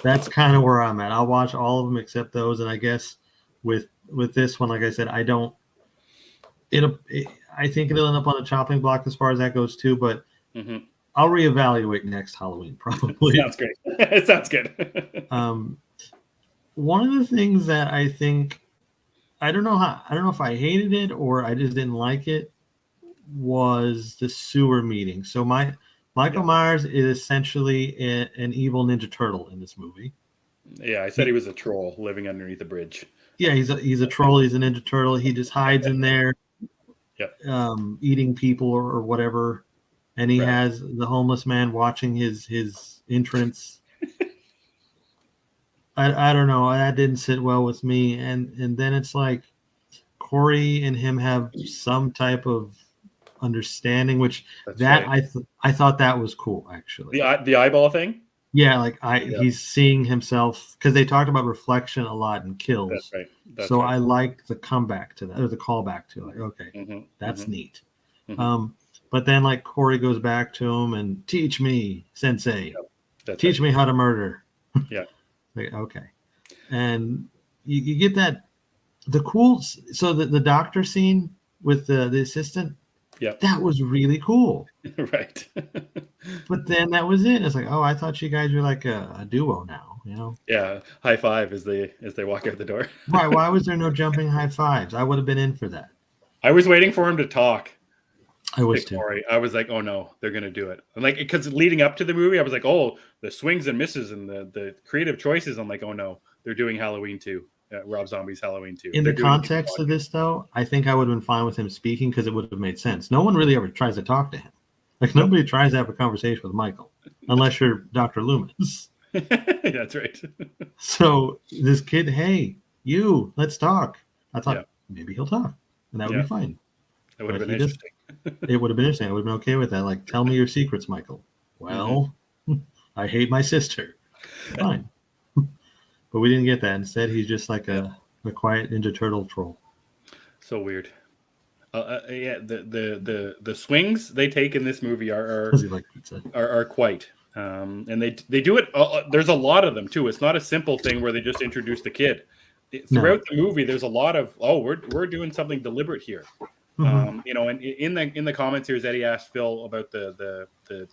That's kind of where I'm at. I'll watch all of them except those, and I guess with this one, like I said, I think it'll end up on the chopping block as far as that goes too, but. Mm-hmm. I'll reevaluate next Halloween, probably. Sounds great. It sounds good. One of the things that I think, I don't know if I hated it or I just didn't like it, was the sewer meeting. So Michael Myers is essentially an evil Ninja Turtle in this movie. Yeah, I said he was a troll living underneath a bridge. Yeah, he's a troll. He's a Ninja Turtle. He just hides in there, eating people or whatever. And he has the homeless man watching his entrance. I don't know. That didn't sit well with me. And then it's like Corey and him have some type of understanding, which I thought that was cool, actually. The eyeball thing? Yeah, like he's seeing himself, because they talked about reflection a lot in Kills. That's right. So I like the comeback to that, or the callback to it. Like, okay, that's neat. Mm-hmm. But then, like, Corey goes back to him and teach me, Sensei. Yep, teach me how to murder. Yeah. Like, okay. And you get that so the doctor scene with the assistant. Yeah. That was really cool. Right. But then that was it. It's like, oh, I thought you guys were like a duo now, Yeah. High five as they walk out the door. Why was there no jumping high fives? I would have been in for that. I was waiting for him to talk. I was too. I was like, oh no, they're gonna do it. And like, because leading up to the movie, I was like, oh, the swings and misses and the creative choices. I'm like, oh no, they're doing Halloween 2. Rob Zombie's Halloween 2. In the context of this, though, I think I would have been fine with him speaking, because it would have made sense. No one really ever tries to talk to him. Like, nobody tries to have a conversation with Michael, unless you're Dr. Loomis. That's right. So this kid, hey, let's talk. I thought maybe he'll talk, and that would be fine. It would have been interesting. It would have been interesting. I would have been okay with that. Like, tell me your secrets, Michael. Well, I hate my sister. Fine. But we didn't get that. Instead, he's just like a quiet Ninja Turtle troll. So weird. The swings they take in this movie are quite. And they do it. There's a lot of them too. It's not a simple thing where they just introduce the kid. throughout the movie, there's a lot of we're doing something deliberate here. And in the comments here, Eddie asked Phil about the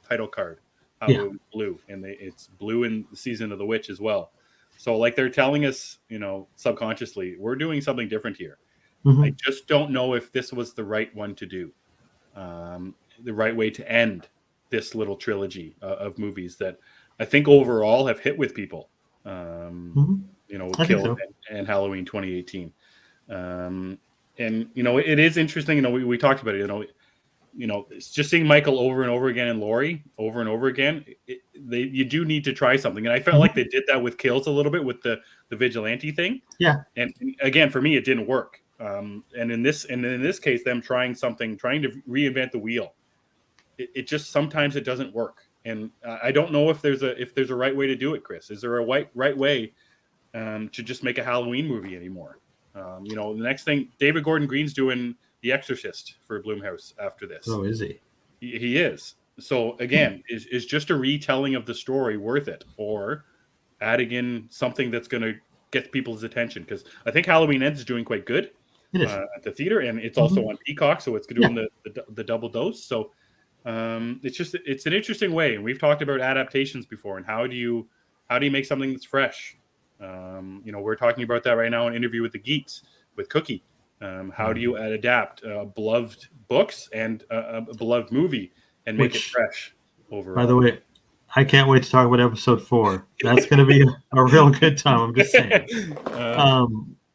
title card, how it was blue, and it's blue in the Season of the Witch as well. So like they're telling us, subconsciously, we're doing something different here. I just don't know if this was the right one to do, the right way to end this little trilogy of movies that I think overall have hit with people. Kill and Halloween 2018. And it is interesting. We talked about it. It's just seeing Michael over and over again and Laurie over and over again. You do need to try something, and I felt like they did that with Kills a little bit with the vigilante thing. Yeah. And again, for me, it didn't work. And in this case, them trying to reinvent the wheel, it just sometimes it doesn't work. And I don't know if there's a right way to do it, Chris. Is there a right way to just make a Halloween movie anymore? The next thing, David Gordon Green's doing The Exorcist for Blumhouse after this. Oh, is he? He is. So again, is just a retelling of the story worth it, or adding in something that's going to get people's attention? Because I think Halloween Ends is doing quite good at the theater, and it's also on Peacock, so it's doing the double dose. So it's an interesting way, and we've talked about adaptations before, and how do you make something that's fresh? We're talking about that right now in Interview with the Geeks with Cookie. How do you adapt beloved books and a beloved movie and make it fresh overall? By the way, I can't wait to talk about episode 4. That's going to be a real good time. I'm just saying.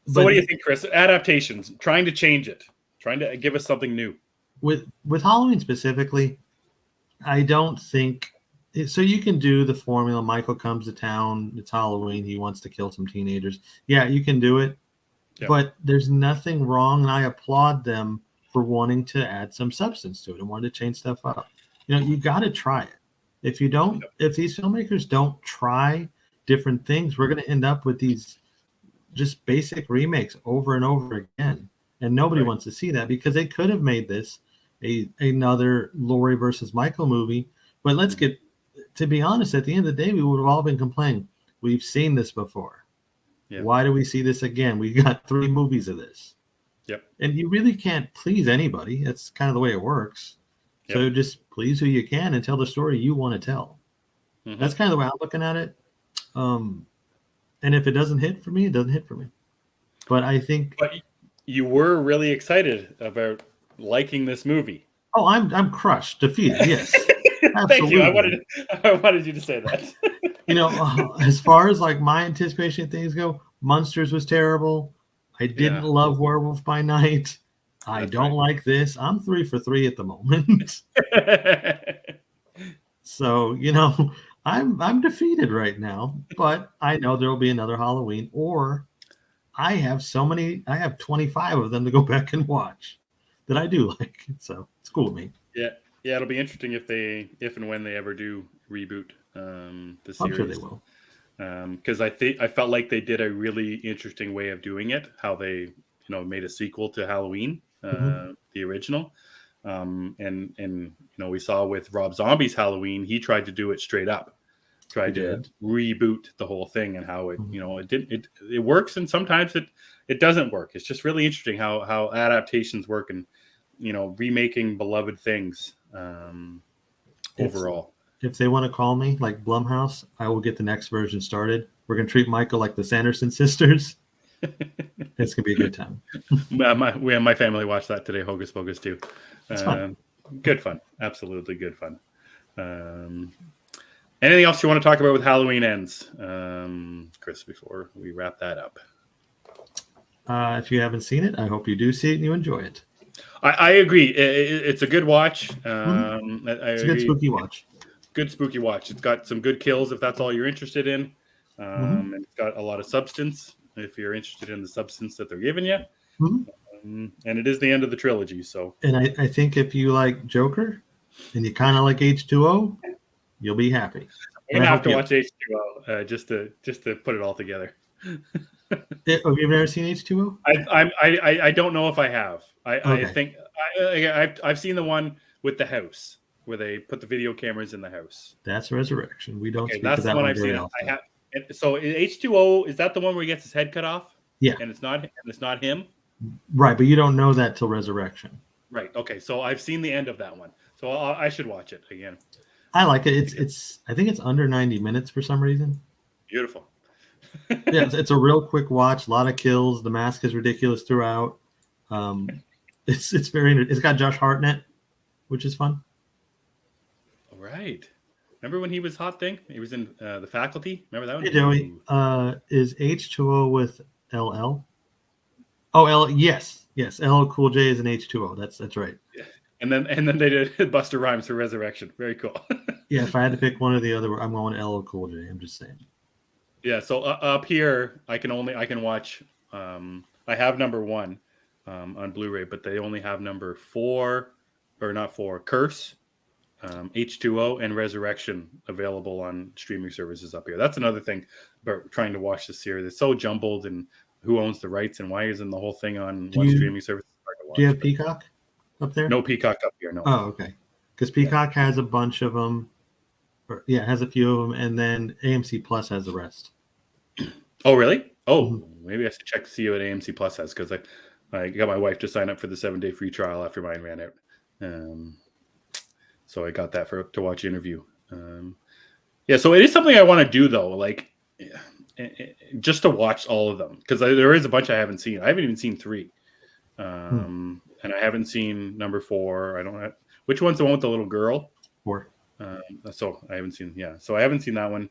So what do you think, Chris? Adaptations, trying to change it, trying to give us something new. With Halloween specifically, I don't think so. You can do the formula. Michael comes to town. It's Halloween. He wants to kill some teenagers. Yeah, you can do it. Yeah. But there's nothing wrong, and I applaud them for wanting to add some substance to it and wanting to change stuff up. You got to try it. If you don't, if these filmmakers don't try different things, we're going to end up with these just basic remakes over and over again. And nobody wants to see that, because they could have made this another Laurie versus Michael movie. But let's get to be honest, at the end of the day, we would have all been complaining. We've seen this before. Yeah. Why do we see this again? We got 3 movies of this. Yep. And you really can't please anybody. That's kind of the way it works. Yep. So just please who you can and tell the story you want to tell. Mm-hmm. That's kind of the way I'm looking at it. And if it doesn't hit for me, it doesn't hit for me. But I think. But you were really excited about liking this movie. Oh, I'm crushed, defeated. Yes. Thank you. I wanted you to say that. As far as like my anticipation of things go, Monsters was terrible. I didn't love Werewolf by Night. I don't like this. I'm 3 for 3 at the moment. So, I'm defeated right now, but I know there'll be another Halloween, or I have 25 of them to go back and watch that I do like. So it's cool with me. Yeah. Yeah. It'll be interesting if and when they ever do reboot the series. I'm sure they will. Because I felt like they did a really interesting way of doing it, how they, made a sequel to Halloween, the original. And we saw with Rob Zombie's Halloween, he tried to do it straight up, tried to reboot the whole thing, and how it, it works, and sometimes it doesn't work. It's just really interesting how adaptations work, and, remaking beloved things overall. If they want to call me like Blumhouse, I will get the next version started. We're going to treat Michael like the Sanderson sisters. It's going to be a good time. My family watched that today, Hocus Pocus 2. Fun. Good fun. Absolutely good fun. Anything else you want to talk about with Halloween Ends, Chris, before we wrap that up? If you haven't seen it, I hope you do see it and you enjoy it. I agree. It's a good watch. It's a good spooky watch. Good spooky watch. It's got some good kills if that's all you're interested in. And it's got a lot of substance if you're interested in the substance that they're giving you. And it is the end of the trilogy. So, and I think if you like Joker and you kind of like H2O, you'll be happy. We're gonna have to watch H2O just to put it all together. Have you ever seen H2O? I don't know if I have. I think I've seen the one with the house where they put the video cameras in the house. That's Resurrection. We don't speak that's to that the one one I've very seen. often. So H2O, is that the one where he gets his head cut off? Yeah. And it's not him. Right, but you don't know that till Resurrection. Right. Okay. So I've seen the end of that one. So I should watch it again. I like it. It's I think it's under 90 minutes for some reason. Beautiful. Yeah, it's a real quick watch. A lot of kills. The mask is ridiculous throughout. It's very. It's got Josh Hartnett, which is fun. All right. Remember when he was hot thing? He was in The Faculty. Remember that one? Hey Joey, is H2O with LL? Oh, L. Yes. LL Cool J is an H2O. That's right. Yeah. And then they did Buster Rhymes for Resurrection. Very cool. Yeah, if I had to pick one or the other, I'm going LL Cool J. I'm just saying. Yeah. So up here, I can watch. I have number 1 on Blu-ray, but they only have number 4, or not 4. Curse, H2O, and Resurrection available on streaming services up here. That's another thing about trying to watch this series. It's so jumbled, and who owns the rights, and why isn't the whole thing on one streaming service? Do you have Peacock up there? No Peacock up here. No. Oh, okay. Because Peacock has a bunch of them. It has a few of them, and then AMC Plus has the rest. Oh, really? Oh, maybe I should check to see what AMC Plus has, because I got my wife to sign up for the 7-day free trial after mine ran out. So I got that to watch the interview. Yeah, so it is something I want to do, though, like just to watch all of them, because there is a bunch I haven't seen. I haven't even seen 3, and I haven't seen number 4. I don't have. Which one's the one with the little girl? 4. So I haven't seen. Yeah, so I haven't seen that one.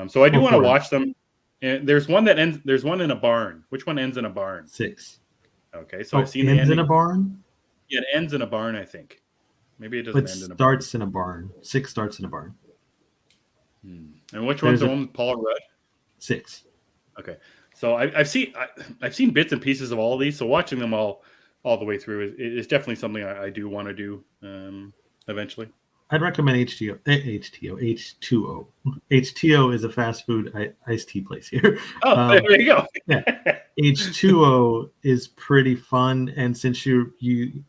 So I do want to watch them. And there's one that ends. There's one in a barn. Which one ends in a barn? 6. Okay, so I've seen the ending. In a barn. Yeah, it ends in a barn, I think. Maybe it doesn't end in a barn. Starts in a barn. 6 starts in a barn. And which one's the one with Paul Rudd? 6. Okay, so I've seen bits and pieces of all of these. So watching them all the way through is definitely something I do want to do eventually. I'd recommend H2O. H2O is a fast food iced tea place here. Oh, there you go. Yeah. H2O is pretty fun, and since if you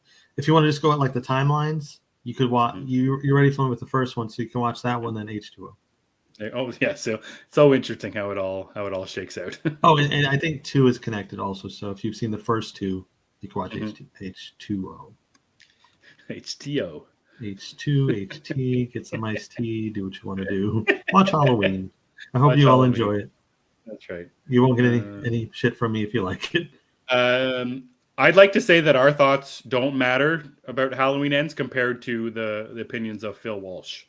want to just go at like the timelines, you could watch. You're already familiar with the first one, so you can watch that one, then H2O. Oh yeah, so interesting how it all shakes out. Oh, and I think 2 is connected also. So if you've seen the first 2, you can watch H2O. HTO. H2, HT, get some iced tea, do what you want to do. Watch Halloween. I hope you all enjoy it. That's right. You won't get any shit from me if you like it. I'd like to say that our thoughts don't matter about Halloween Ends compared to the opinions of Phil Walsh.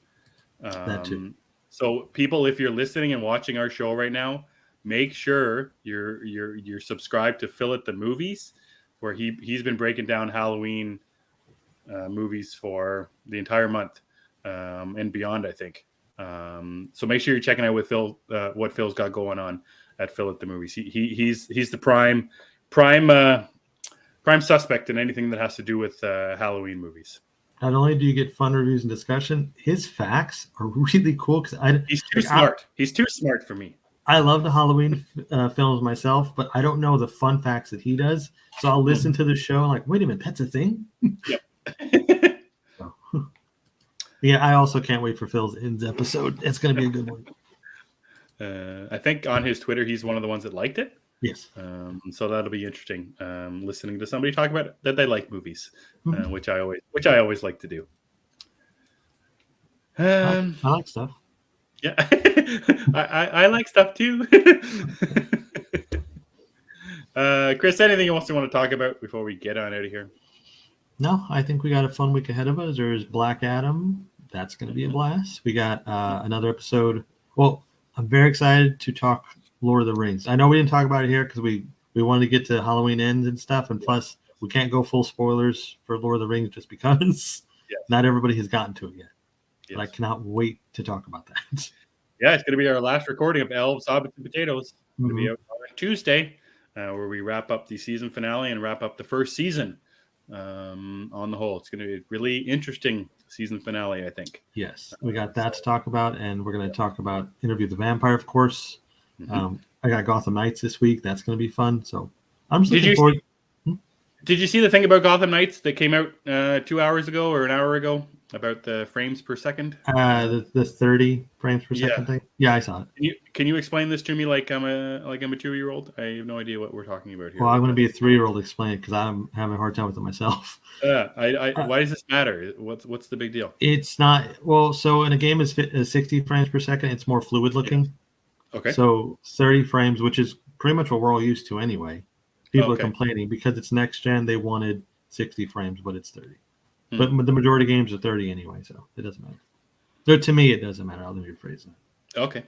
That too. So people, if you're listening and watching our show right now, make sure you're subscribed to Phil at the Movies, where he's been breaking down Halloween movies for the entire month and beyond, I think. So make sure you're checking out with Phil what Phil's got going on at Phil at the Movies. He's the prime suspect in anything that has to do with Halloween movies. Not only do you get fun reviews and discussion, his facts are really cool. He's too smart. He's too smart for me. I love the Halloween films myself, but I don't know the fun facts that he does. So I'll listen to the show and like, wait a minute, that's a thing? Yep. Yeah, I also can't wait for Phil's Ends episode. It's going to be a good one. I think on his Twitter, he's one of the ones that liked it. Yes. So that'll be interesting. Listening to somebody talk about that they like movies, which I always like to do. I like stuff. Yeah, I like stuff too. Chris, anything else you want to talk about before we get on out of here? No, I think we got a fun week ahead of us. There's Black Adam. That's going to be a blast. We got another episode. Well, I'm very excited to talk Lord of the Rings. I know we didn't talk about it here because we wanted to get to Halloween Ends and stuff. And plus, we can't go full spoilers for Lord of the Rings just because not everybody has gotten to it yet. Yes. But I cannot wait to talk about that. Yeah, it's going to be our last recording of Elves, Hobbits, and Potatoes. It's going to be out on Tuesday, where we wrap up the season finale and wrap up the first season on the whole. It's going to be a really interesting season finale, I think. Yes, we got that to talk about, and we're going to talk about Interview the Vampire, of course. I got Gotham Knights this week. That's going to be fun. So I'm just looking forward. Did you see the thing about Gotham Knights that came out 2 hours ago or an hour ago? about the frames per second? The 30 frames per Yeah. second thing. Yeah, I saw it. Can you explain this to me like I'm a 2-year-old? I have no idea what we're talking about here. Well, I'm going to be a 3-year-old explain it because I'm having a hard time with it myself. Why does this matter? What's the big deal? It's not well. So in a game is 60 frames per second. It's more fluid looking. Okay. So 30 frames, which is pretty much what we're all used to anyway. People Okay. are complaining because it's next gen. They wanted 60 frames, but it's 30. Hmm. But the majority of games are 30 anyway, so it doesn't matter. So to me, it doesn't matter. I'll rephrase that. Okay.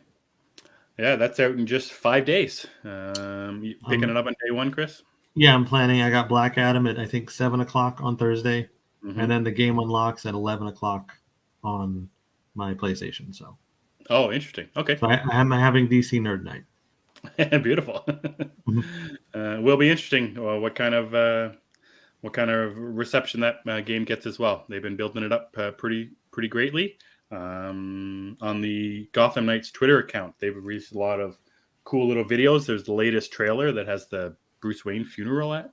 Yeah, that's out in just 5 days. You picking it up on day one, Chris? Yeah, I'm planning. I got Black Adam at I think 7:00 on Thursday, and then the game unlocks at 11:00 on my PlayStation. So. Oh, interesting. Okay. So I'm having DC Nerd Night. Beautiful. Will be interesting. What kind of reception that game gets as well. They've been building it up pretty greatly. On the Gotham Knights Twitter account, they've released a lot of cool little videos. There's the latest trailer that has the Bruce Wayne funeral in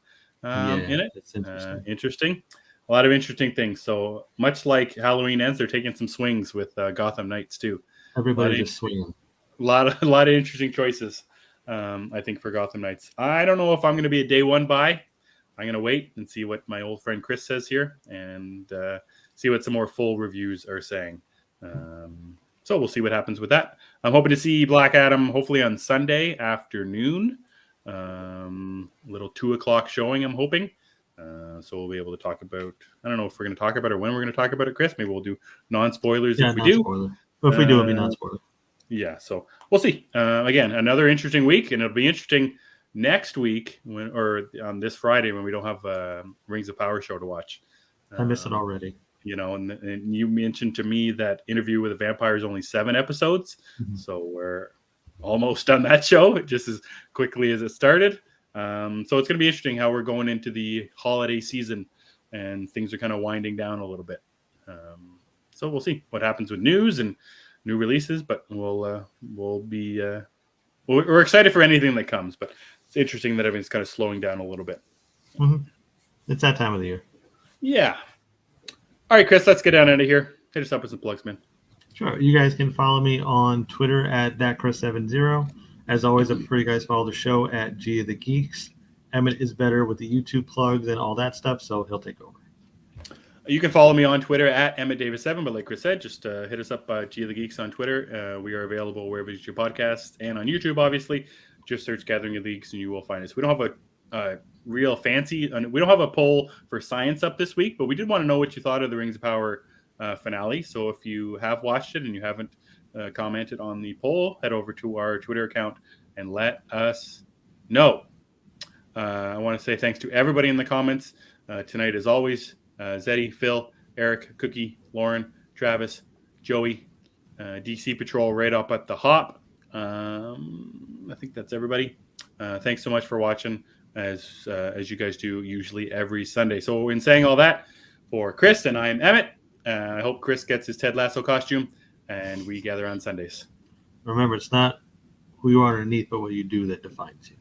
it. It's interesting. Interesting. A lot of interesting things. So much like Halloween Ends, they're taking some swings with Gotham Knights too. Everybody just swinging. A lot of interesting choices, I think, for Gotham Knights. I don't know if I'm going to be a day one buy. I'm going to wait and see what my old friend Chris says here and see what some more full reviews are saying. So we'll see what happens with that. I'm hoping to see Black Adam hopefully on Sunday afternoon. Little 2:00 showing, I'm hoping. So we'll be able to talk about, I don't know if we're going to talk about it or when we're going to talk about it, Chris. Maybe we'll do non-spoilers if we do. If we do, it'll be non-spoiler. Yeah, so we'll see. Again, another interesting week, and it'll be interesting next week or on this Friday when we don't have Rings of Power show to watch. I miss it already. And you mentioned to me that Interview with a Vampire is only 7 episodes, so we're almost done that show just as quickly as it started. So it's going to be interesting how we're going into the holiday season, and things are kind of winding down a little bit. So we'll see what happens with news and new releases, but we're excited for anything that comes. But it's interesting that everything's kind of slowing down a little bit. It's that time of the year. Yeah. All right, Chris, let's get out of here. Hit us up with some plugs, man. Sure. You guys can follow me on Twitter at thatchris70. As always, I prefer you guys follow the show at G of the Geeks. Emmet is better with the YouTube plugs and all that stuff, so he'll take over. You can follow me on Twitter at EmmettDavis7, but like Chris said, just hit us up G of the Geeks on Twitter. We are available wherever you get your podcasts and on YouTube, obviously. Just search Gathering of Geeks and you will find us. We don't have a real fancy, we don't have a poll for science up this week, but we did want to know what you thought of the Rings of Power finale. So if you have watched it and you haven't commented on the poll, head over to our Twitter account and let us know. I want to say thanks to everybody in the comments tonight, as always. Zeddy, Phil, Eric, Cookie, Lauren, Travis, Joey, DC Patrol right up at the hop. I think that's everybody. Thanks so much for watching, as you guys do usually every Sunday. So in saying all that, for Chris and I am Emmet. I hope Chris gets his Ted Lasso costume, and we gather on Sundays. Remember, it's not who you are underneath, but what you do that defines you.